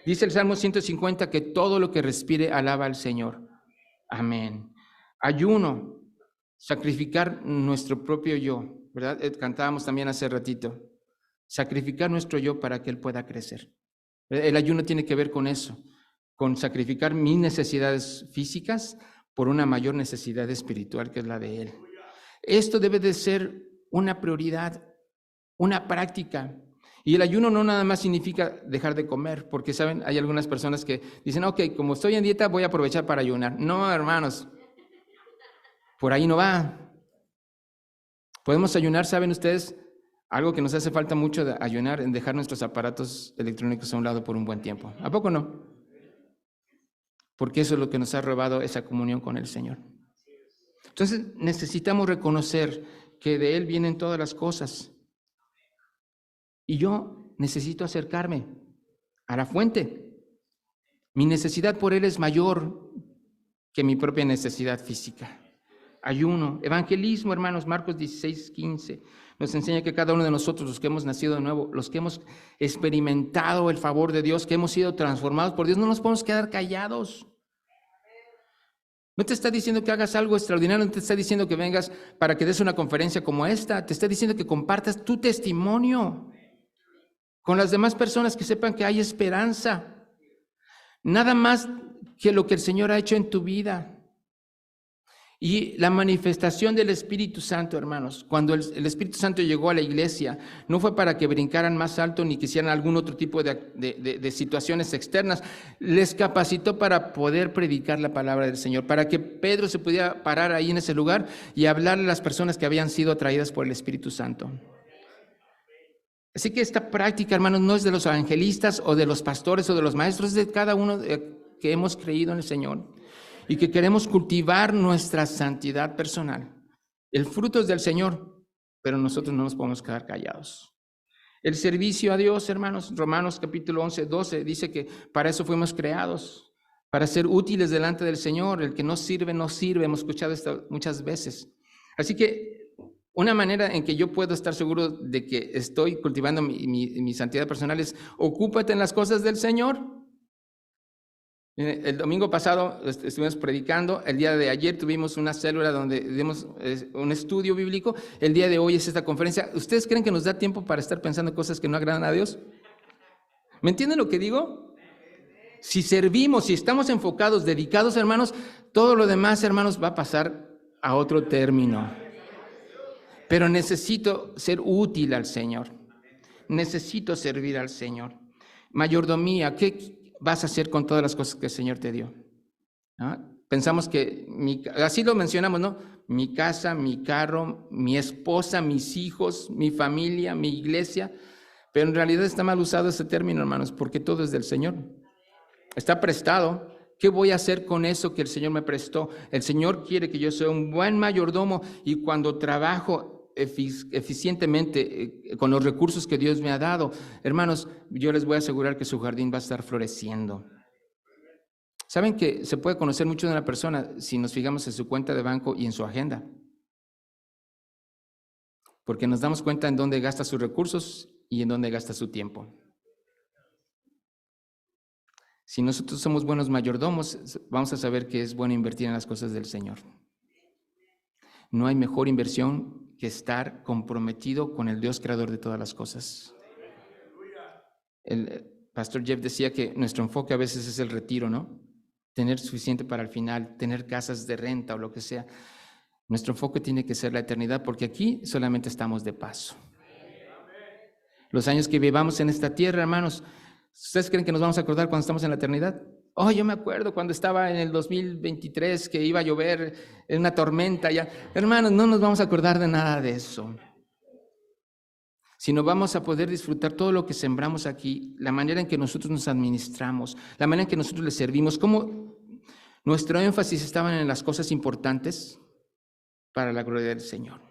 Dice el Salmo 150 que todo lo que respire alaba al Señor. Amén. Ayuno, sacrificar nuestro propio yo, ¿verdad? Cantábamos también hace ratito. Sacrificar nuestro yo para que Él pueda crecer. El ayuno tiene que ver con eso, con sacrificar mis necesidades físicas por una mayor necesidad espiritual que es la de Él. Esto debe de ser una prioridad, una práctica. Y el ayuno no nada más significa dejar de comer, porque saben, hay algunas personas que dicen, ok, como estoy en dieta voy a aprovechar para ayunar. No, hermanos, por ahí no va. Podemos ayunar, ¿saben ustedes? Algo que nos hace falta mucho de ayunar, en dejar nuestros aparatos electrónicos a un lado por un buen tiempo. ¿A poco no? Porque eso es lo que nos ha robado esa comunión con el Señor. Entonces necesitamos reconocer que de Él vienen todas las cosas. Y yo necesito acercarme a la fuente. Mi necesidad por Él es mayor que mi propia necesidad física. Ayuno, evangelismo, hermanos, Marcos 16:15, nos enseña que cada uno de nosotros, los que hemos nacido de nuevo, los que hemos experimentado el favor de Dios, que hemos sido transformados por Dios, no nos podemos quedar callados. No te está diciendo que hagas algo extraordinario, no te está diciendo que vengas para que des una conferencia como esta, te está diciendo que compartas tu testimonio con las demás personas, que sepan que hay esperanza. Nada más que lo que el Señor ha hecho en tu vida. Y la manifestación del Espíritu Santo, hermanos, cuando el Espíritu Santo llegó a la iglesia, no fue para que brincaran más alto ni quisieran algún otro tipo de situaciones externas. Les capacitó para poder predicar la palabra del Señor, para que Pedro se pudiera parar ahí en ese lugar y hablarle a las personas que habían sido atraídas por el Espíritu Santo. Así que esta práctica, hermanos, no es de los evangelistas o de los pastores o de los maestros, es de cada uno que hemos creído en el Señor y que queremos cultivar nuestra santidad personal. El fruto es del Señor, pero nosotros no nos podemos quedar callados. El servicio a Dios, hermanos, Romanos capítulo 11:12 dice que para eso fuimos creados, para ser útiles delante del Señor. El que no sirve, no sirve. Hemos escuchado esto muchas veces. Así que una manera en que yo puedo estar seguro de que estoy cultivando mi santidad personal es: ocúpate en las cosas del Señor. El domingo pasado estuvimos predicando, el día de ayer tuvimos una célula donde dimos un estudio bíblico, el día de hoy es esta conferencia. ¿Ustedes creen que nos da tiempo para estar pensando cosas que no agradan a Dios? ¿Me entienden lo que digo? Si servimos, si estamos enfocados, dedicados, hermanos, todo lo demás, hermanos, va a pasar a otro término. Pero necesito ser útil al Señor. Necesito servir al Señor. Mayordomía, ¿qué vas a hacer con todas las cosas que el Señor te dio? ¿Ah? pensamos que, así lo mencionamos, ¿no? Mi casa, mi carro, mi esposa, mis hijos, mi familia, mi iglesia. Pero en realidad está mal usado ese término, hermanos, porque todo es del Señor. Está prestado. ¿Qué voy a hacer con eso que el Señor me prestó? El Señor quiere que yo sea un buen mayordomo y cuando trabajo eficientemente con los recursos que Dios me ha dado, hermanos, yo les voy a asegurar que su jardín va a estar floreciendo. ¿Saben que se puede conocer mucho de una persona si nos fijamos en su cuenta de banco y en su agenda? Porque nos damos cuenta en dónde gasta sus recursos y en dónde gasta su tiempo. Si nosotros somos buenos mayordomos, vamos a saber que es bueno invertir en las cosas del Señor. No hay mejor inversión que estar comprometido con el Dios creador de todas las cosas. El pastor Jeff decía que nuestro enfoque a veces es el retiro, ¿no? Tener suficiente para el final, tener casas de renta o lo que sea. Nuestro enfoque tiene que ser la eternidad, porque aquí solamente estamos de paso. Los años que vivamos en esta tierra, hermanos, ¿ustedes creen que nos vamos a acordar cuando estamos en la eternidad? Oh, yo me acuerdo cuando estaba en el 2023 que iba a llover en una tormenta. Ya. Hermanos, no nos vamos a acordar de nada de eso. Sino vamos a poder disfrutar todo lo que sembramos aquí, la manera en que nosotros nos administramos, la manera en que nosotros le servimos, cómo nuestro énfasis estaba en las cosas importantes para la gloria del Señor.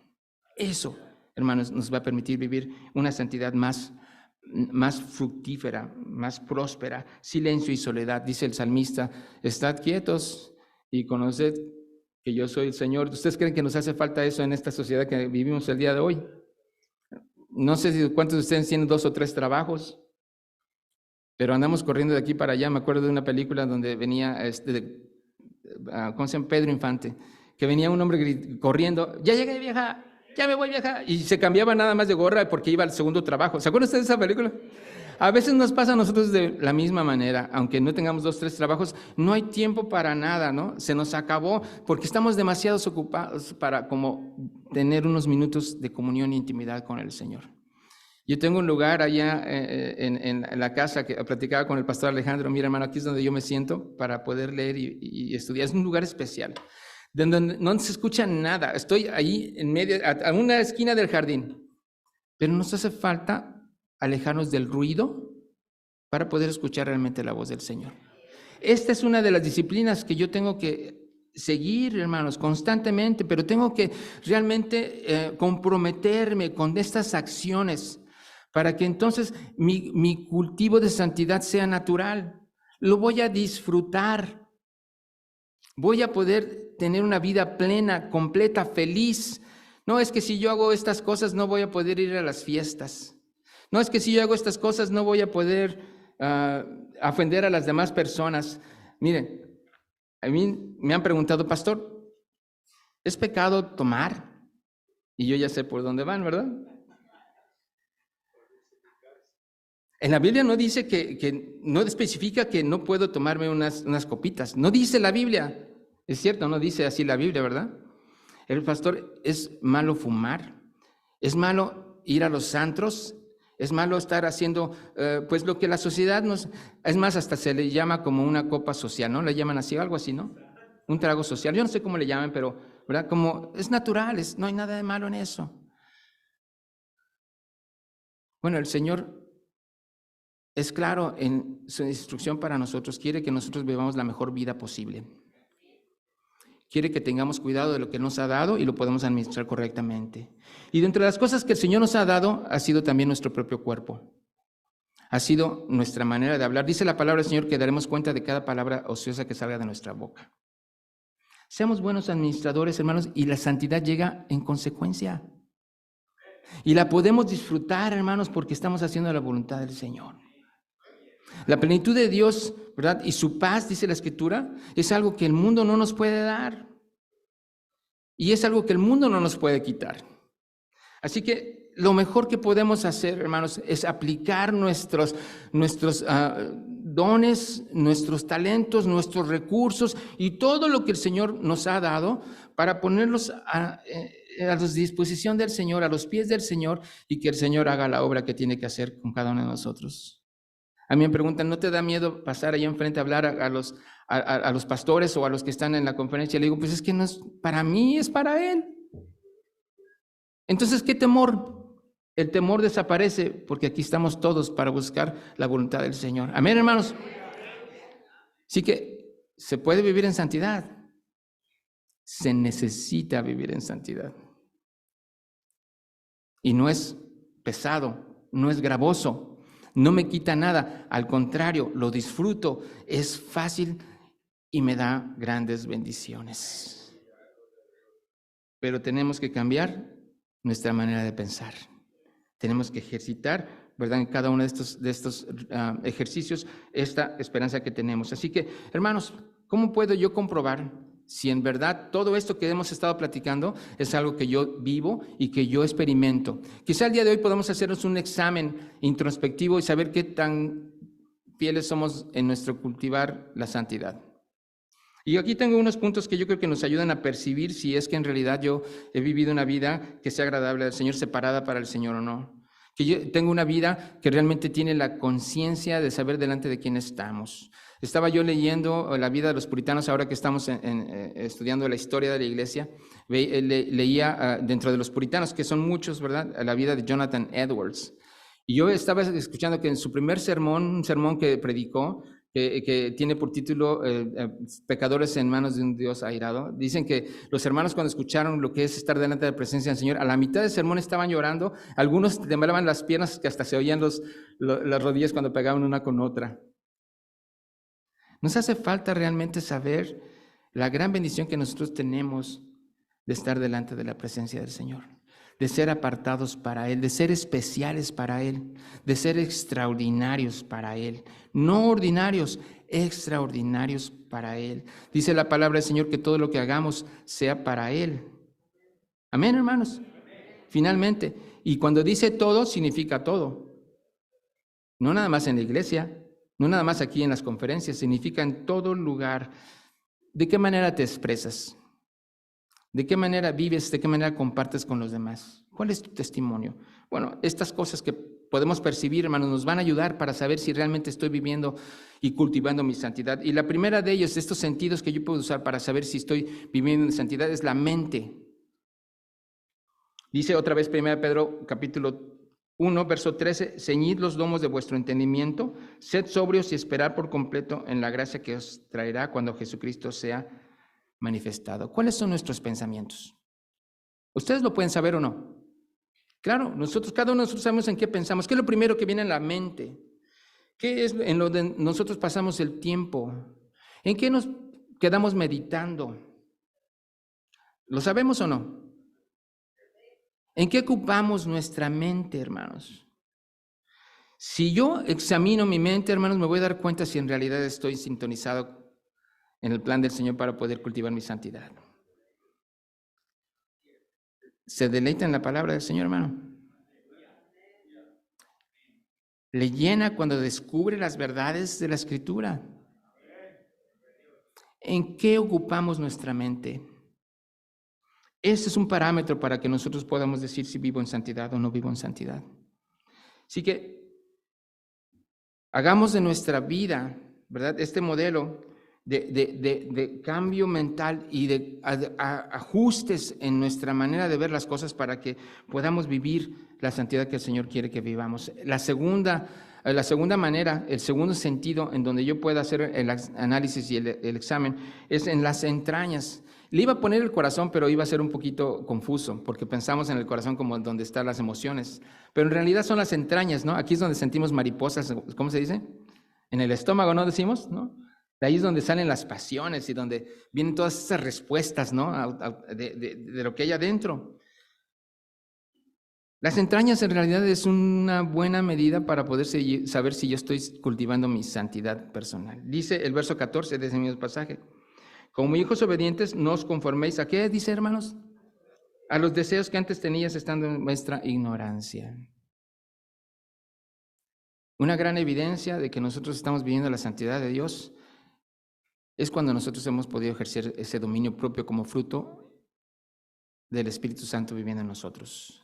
Eso, hermanos, nos va a permitir vivir una santidad más fructífera, más próspera, silencio y soledad. Dice el salmista, estad quietos y conoced que yo soy el Señor. ¿Ustedes creen que nos hace falta eso en esta sociedad que vivimos el día de hoy? No sé si cuántos de ustedes tienen 2 o 3 trabajos, pero andamos corriendo de aquí para allá. Me acuerdo de una película donde venía, ¿cómo se llama? Pedro Infante, que venía un hombre corriendo, ya llegué vieja, ya me voy vieja, y se cambiaba nada más de gorra porque iba al segundo trabajo. ¿Se acuerdan ustedes de esa película? A veces nos pasa a nosotros de la misma manera, aunque no tengamos 2 o 3 trabajos, no hay tiempo para nada, ¿no? Se nos acabó porque estamos demasiado ocupados para como tener unos minutos de comunión e intimidad con el Señor. Yo tengo un lugar allá en la casa que platicaba con el pastor Alejandro. Mira, hermano, aquí es donde yo me siento para poder leer y estudiar. Es un lugar especial, donde no se escucha nada. Estoy ahí en medio, a una esquina del jardín, pero nos hace falta alejarnos del ruido para poder escuchar realmente la voz del Señor. Esta es una de las disciplinas que yo tengo que seguir, hermanos, constantemente, pero tengo que realmente comprometerme con estas acciones para que entonces mi cultivo de santidad sea natural. Lo voy a disfrutar. Voy a poder tener una vida plena, completa, feliz. No es que si yo hago estas cosas no voy a poder ir a las fiestas. No es que si yo hago estas cosas no voy a poder ofender a las demás personas. Miren, a mí me han preguntado, pastor, ¿es pecado tomar? Y yo ya sé por dónde van, ¿verdad? En la Biblia no dice que no especifica que no puedo tomarme unas copitas. No dice la Biblia. Es cierto, no dice así la Biblia, ¿verdad? El pastor, ¿es malo fumar? ¿Es malo ir a los antros? ¿Es malo estar haciendo pues lo que la sociedad nos... Es más, hasta se le llama como una copa social, ¿no? Le llaman así, algo así, ¿no? Un trago social. Yo no sé cómo le llaman, pero, ¿verdad? Como es natural, no hay nada de malo en eso. Bueno, el Señor es claro en su instrucción para nosotros. Quiere que nosotros vivamos la mejor vida posible. Quiere que tengamos cuidado de lo que nos ha dado y lo podamos administrar correctamente. Y dentro de las cosas que el Señor nos ha dado, ha sido también nuestro propio cuerpo. Ha sido nuestra manera de hablar. Dice la palabra del Señor que daremos cuenta de cada palabra ociosa que salga de nuestra boca. Seamos buenos administradores, hermanos, y la santidad llega en consecuencia. Y la podemos disfrutar, hermanos, porque estamos haciendo la voluntad del Señor. La plenitud de Dios, ¿verdad? Y su paz, dice la Escritura, es algo que el mundo no nos puede dar. Y es algo que el mundo no nos puede quitar. Así que lo mejor que podemos hacer, hermanos, es aplicar nuestros dones, nuestros talentos, nuestros recursos y todo lo que el Señor nos ha dado para ponerlos a la disposición del Señor, a los pies del Señor, y que el Señor haga la obra que tiene que hacer con cada uno de nosotros. A mí me preguntan, ¿no te da miedo pasar allá enfrente a hablar a a los pastores o a los que están en la conferencia, le digo, pues es que no es para mí, es para Él. Entonces, ¿qué temor? El temor desaparece porque aquí estamos todos para buscar la voluntad del Señor. Amén, hermanos. Así que se puede vivir en santidad. Se necesita vivir en santidad. Y no es pesado, no es gravoso, no me quita nada. Al contrario, lo disfruto, es fácil y me da grandes bendiciones. Pero tenemos que cambiar nuestra manera de pensar. Tenemos que ejercitar, ¿verdad?, en cada uno de estos ejercicios, esta esperanza que tenemos. Así que, hermanos, ¿cómo puedo yo comprobar si en verdad todo esto que hemos estado platicando es algo que yo vivo y que yo experimento? Quizá el día de hoy podamos hacernos un examen introspectivo y saber qué tan fieles somos en nuestro cultivar la santidad. Y aquí tengo unos puntos que yo creo que nos ayudan a percibir si es que en realidad yo he vivido una vida que sea agradable al Señor, separada para el Señor o no. Que yo tengo una vida que realmente tiene la conciencia de saber delante de quién estamos. Estaba yo leyendo la vida de los puritanos ahora que estamos estudiando la historia de la iglesia. Leía dentro de los puritanos, que son muchos, ¿verdad?, la vida de Jonathan Edwards. Y yo estaba escuchando que en su primer sermón, un sermón que predicó, que tiene por título Pecadores en manos de un Dios airado. Dicen que los hermanos, cuando escucharon lo que es estar delante de la presencia del Señor, a la mitad del sermón estaban llorando, algunos temblaban las piernas, que hasta se oían las rodillas cuando pegaban una con otra. Nos hace falta realmente saber la gran bendición que nosotros tenemos de estar delante de la presencia del Señor, de ser apartados para Él, de ser especiales para Él, de ser extraordinarios para Él, no ordinarios, extraordinarios para Él. Dice la palabra del Señor que todo lo que hagamos sea para Él. Amén, hermanos. Finalmente, y cuando dice todo, significa todo. No nada más en la iglesia, no nada más aquí en las conferencias, significa en todo lugar. ¿De qué manera te expresas? ¿De qué manera vives? ¿De qué manera compartes con los demás? ¿Cuál es tu testimonio? Bueno, estas cosas que podemos percibir, hermanos, nos van a ayudar para saber si realmente estoy viviendo y cultivando mi santidad. Y la primera de ellos, de estos sentidos que yo puedo usar para saber si estoy viviendo en santidad, es la mente. Dice otra vez 1 Pedro capítulo 1, verso 13, ceñid los lomos de vuestro entendimiento, sed sobrios y esperad por completo en la gracia que os traerá cuando Jesucristo sea manifestado. ¿Cuáles son nuestros pensamientos? ¿Ustedes lo pueden saber o no? Claro, cada uno de nosotros sabemos en qué pensamos. ¿Qué es lo primero que viene a la mente? ¿Qué es en lo que nosotros pasamos el tiempo? ¿En qué nos quedamos meditando? ¿Lo sabemos o no? ¿En qué ocupamos nuestra mente, hermanos? Si yo examino mi mente, hermanos, me voy a dar cuenta si en realidad estoy sintonizado en el plan del Señor para poder cultivar mi santidad. ¿Se deleita en la palabra del Señor, hermano? Le llena cuando descubre las verdades de la Escritura. ¿En qué ocupamos nuestra mente? Ese es un parámetro para que nosotros podamos decir si vivo en santidad o no vivo en santidad. Así que hagamos de nuestra vida, ¿verdad?, este modelo de cambio mental y de ajustes en nuestra manera de ver las cosas para que podamos vivir la santidad que el Señor quiere que vivamos. La segunda manera, el segundo sentido en donde yo pueda hacer el análisis y el examen es en las entrañas. Le iba a poner el corazón, pero iba a ser un poquito confuso, porque pensamos en el corazón como donde están las emociones, pero en realidad son las entrañas, ¿no? Aquí es donde sentimos mariposas, ¿cómo se dice? En el estómago, ¿no decimos? ¿No? De ahí es donde salen las pasiones y donde vienen todas esas respuestas, ¿no?, de lo que hay adentro. Las entrañas en realidad es una buena medida para poder saber si yo estoy cultivando mi santidad personal. Dice el verso 14 de ese mismo pasaje: como hijos obedientes, no os conforméis. ¿A qué dice, hermanos? A los deseos que antes tenías estando en vuestra ignorancia. Una gran evidencia de que nosotros estamos viviendo la santidad de Dios es cuando nosotros hemos podido ejercer ese dominio propio como fruto del Espíritu Santo viviendo en nosotros.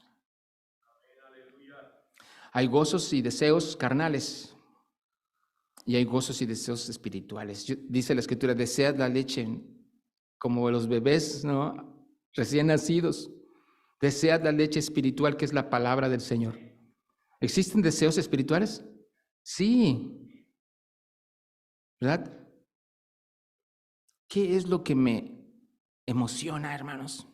Hay gozos y deseos carnales y hay gozos y deseos espirituales. Dice la Escritura, desead la leche como los bebés, ¿no? Recién nacidos. Desead la leche espiritual, que es la palabra del Señor. ¿Existen deseos espirituales? Sí. ¿Verdad? ¿Qué es lo que me emociona, hermanos?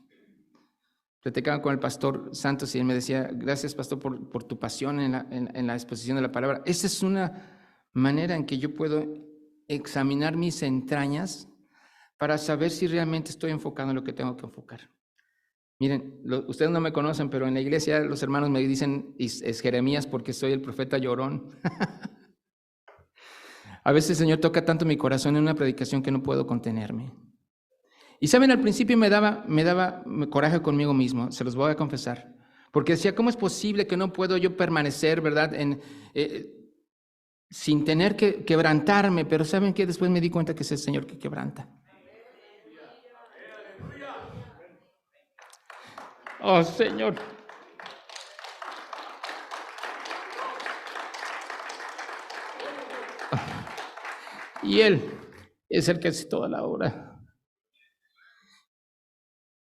Platicaba con el pastor Santos y él me decía, gracias, pastor, por tu pasión en la exposición de la palabra. Esa es una manera en que yo puedo examinar mis entrañas para saber si realmente estoy enfocado en lo que tengo que enfocar. Miren, ustedes no me conocen, pero en la iglesia los hermanos me dicen, es Jeremías porque soy el profeta llorón. A veces el Señor toca tanto mi corazón en una predicación que no puedo contenerme. Y saben, al principio me daba coraje conmigo mismo, se los voy a confesar. Porque decía, ¿cómo es posible que no puedo yo permanecer, verdad, sin tener que quebrantarme? Pero ¿saben qué? Después me di cuenta que es el Señor que quebranta. Oh, Señor. Y Él es el que hace toda la obra.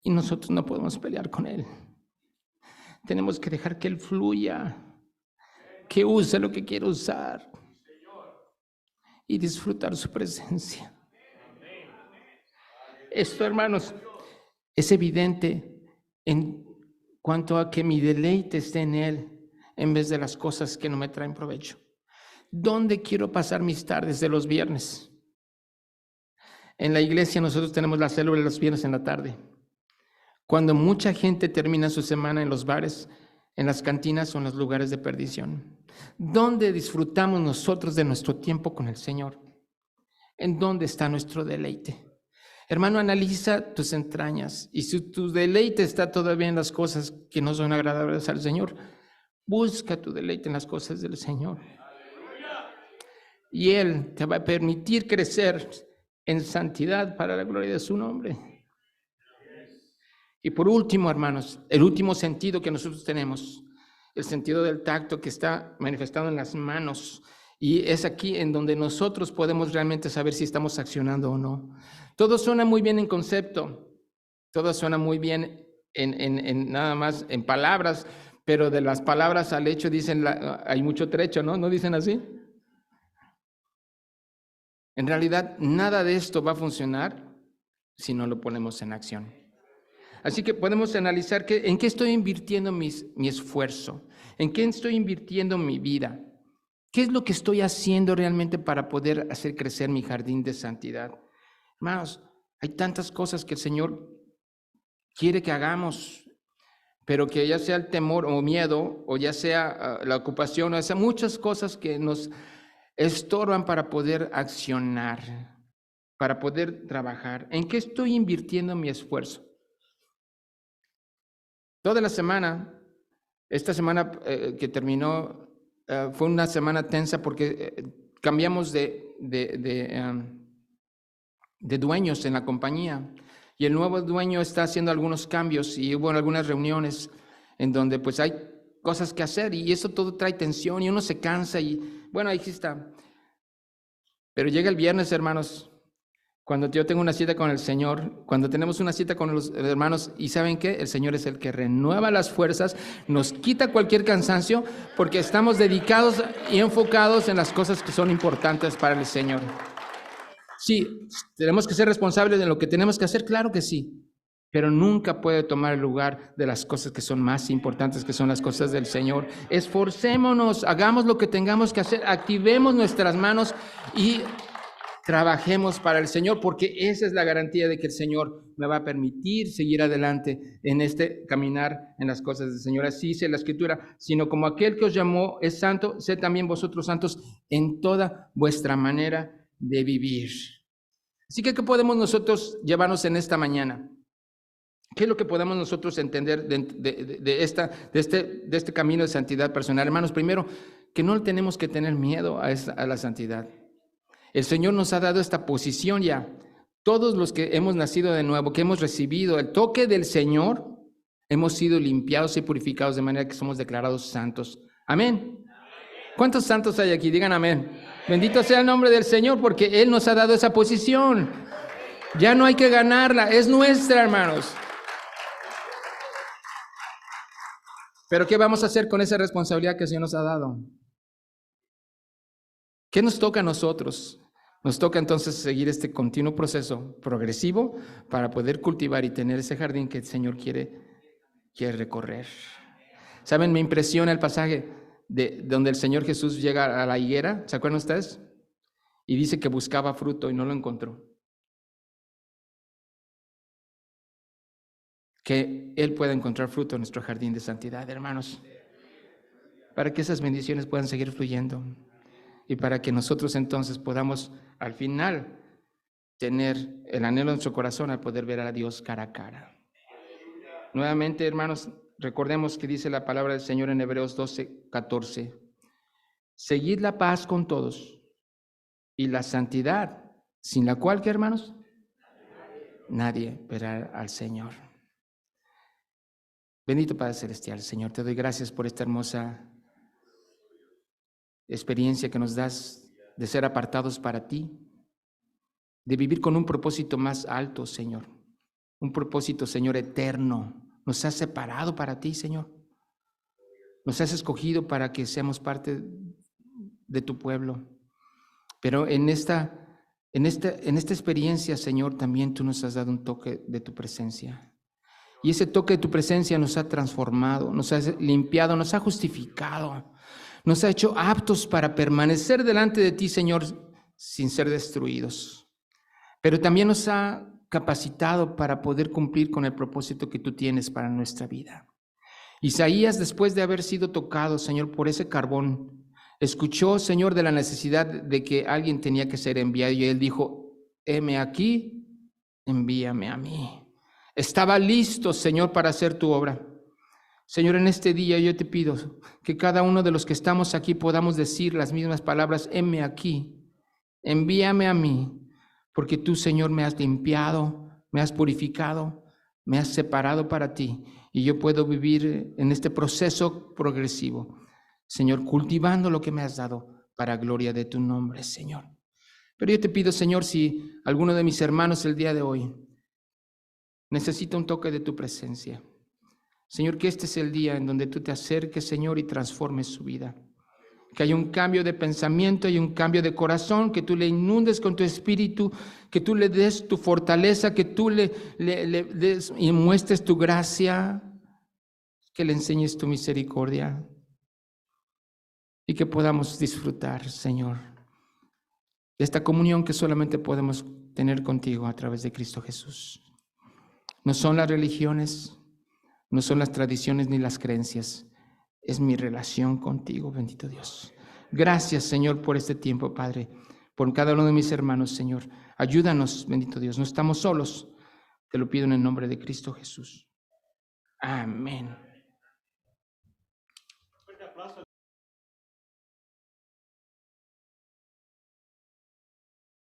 Y nosotros no podemos pelear con Él. Tenemos que dejar que Él fluya, que use lo que quiere usar y disfrutar su presencia. Esto, hermanos, es evidente en cuanto a que mi deleite esté en Él en vez de las cosas que no me traen provecho. ¿Dónde quiero pasar mis tardes de los viernes? En la iglesia nosotros tenemos la célula los viernes en la tarde. Cuando mucha gente termina su semana en los bares, en las cantinas o en los lugares de perdición. ¿Dónde disfrutamos nosotros de nuestro tiempo con el Señor? ¿En dónde está nuestro deleite? Hermano, analiza tus entrañas, y si tu deleite está todavía en las cosas que no son agradables al Señor, busca tu deleite en las cosas del Señor. Y Él te va a permitir crecer en santidad para la gloria de su nombre. Y por último, hermanos, el último sentido que nosotros tenemos, el sentido del tacto que está manifestado en las manos, y es aquí en donde nosotros podemos realmente saber si estamos accionando o no. Todo suena muy bien en concepto, todo suena muy bien en nada más en palabras, pero de las palabras al hecho dicen, hay mucho trecho, ¿no? ¿No dicen así? En realidad, nada de esto va a funcionar si no lo ponemos en acción. Así que podemos analizar en qué estoy invirtiendo mi esfuerzo, en qué estoy invirtiendo mi vida, qué es lo que estoy haciendo realmente para poder hacer crecer mi jardín de santidad. Hermanos, hay tantas cosas que el Señor quiere que hagamos, pero que ya sea el temor o miedo, o ya sea la ocupación, o sea muchas cosas que nos estorban para poder accionar, para poder trabajar. ¿En qué estoy invirtiendo mi esfuerzo? Toda la semana, esta semana que terminó, fue una semana tensa porque cambiamos de dueños en la compañía, y el nuevo dueño está haciendo algunos cambios y hubo algunas reuniones en donde pues hay cosas que hacer y eso todo trae tensión y uno se cansa y bueno, ahí sí está. Pero llega el viernes, hermanos, cuando yo tengo una cita con el Señor, cuando tenemos una cita con los hermanos, y ¿saben qué? El Señor es el que renueva las fuerzas, nos quita cualquier cansancio, porque estamos dedicados y enfocados en las cosas que son importantes para el Señor. Sí, tenemos que ser responsables de lo que tenemos que hacer, claro que sí, pero nunca puede tomar el lugar de las cosas que son más importantes, que son las cosas del Señor. Esforcémonos, hagamos lo que tengamos que hacer, activemos nuestras manos y trabajemos para el Señor, porque esa es la garantía de que el Señor me va a permitir seguir adelante en este caminar en las cosas del Señor. Así dice la Escritura, sino como aquel que os llamó es santo, sed también vosotros santos en toda vuestra manera de vivir. Así que, ¿qué podemos nosotros llevarnos en esta mañana? ¿Qué es lo que podemos nosotros entender de este camino de santidad personal? Hermanos, primero, que no tenemos que tener miedo a la santidad. El Señor nos ha dado esta posición ya. Todos los que hemos nacido de nuevo, que hemos recibido el toque del Señor, hemos sido limpiados y purificados de manera que somos declarados santos. Amén. ¿Cuántos santos hay aquí? Digan amén. Bendito sea el nombre del Señor, porque Él nos ha dado esa posición. Ya no hay que ganarla, es nuestra, hermanos. Pero ¿qué vamos a hacer con esa responsabilidad que el Señor nos ha dado? ¿Qué nos toca a nosotros? Nos toca entonces seguir este continuo proceso progresivo para poder cultivar y tener ese jardín que el Señor quiere recorrer. ¿Saben? Me impresiona el pasaje de donde el Señor Jesús llega a la higuera. ¿Se acuerdan ustedes? Y dice que buscaba fruto y no lo encontró. Que Él pueda encontrar fruto en nuestro jardín de santidad, hermanos, para que esas bendiciones puedan seguir fluyendo y para que nosotros entonces podamos al final tener el anhelo en nuestro corazón al poder ver a Dios cara a cara. Nuevamente, hermanos, recordemos que dice la palabra del Señor en Hebreos 12:14. Seguid la paz con todos y la santidad, sin la cual, ¿qué, hermanos? Nadie verá al Señor. Bendito Padre Celestial, Señor, te doy gracias por esta hermosa experiencia que nos das de ser apartados para ti, de vivir con un propósito más alto, Señor, un propósito, Señor, eterno. Nos has separado para ti, Señor. Nos has escogido para que seamos parte de tu pueblo. Pero en esta experiencia, Señor, también tú nos has dado un toque de tu presencia. Y ese toque de tu presencia nos ha transformado, nos ha limpiado, nos ha justificado, nos ha hecho aptos para permanecer delante de ti, Señor, sin ser destruidos. Pero también nos ha capacitado para poder cumplir con el propósito que tú tienes para nuestra vida. Isaías, después de haber sido tocado, Señor, por ese carbón, escuchó, Señor, de la necesidad de que alguien tenía que ser enviado y él dijo: heme aquí, envíame a mí. Estaba listo, Señor, para hacer tu obra. Señor, en este día yo te pido que cada uno de los que estamos aquí podamos decir las mismas palabras: heme aquí, envíame a mí, porque tú, Señor, me has limpiado, me has purificado, me has separado para ti, y yo puedo vivir en este proceso progresivo, Señor, cultivando lo que me has dado para gloria de tu nombre, Señor. Pero yo te pido, Señor, si alguno de mis hermanos el día de hoy necesita un toque de tu presencia, Señor, que este es el día en donde tú te acerques, Señor, y transformes su vida. Que haya un cambio de pensamiento y un cambio de corazón, que tú le inundes con tu espíritu, que tú le des tu fortaleza, que tú le des y muestres tu gracia, que le enseñes tu misericordia y que podamos disfrutar, Señor, de esta comunión que solamente podemos tener contigo a través de Cristo Jesús. No son las religiones, no son las tradiciones ni las creencias, es mi relación contigo, bendito Dios. Gracias, Señor, por este tiempo, Padre, por cada uno de mis hermanos, Señor. Ayúdanos, bendito Dios, no estamos solos. Te lo pido en el nombre de Cristo Jesús. Amén.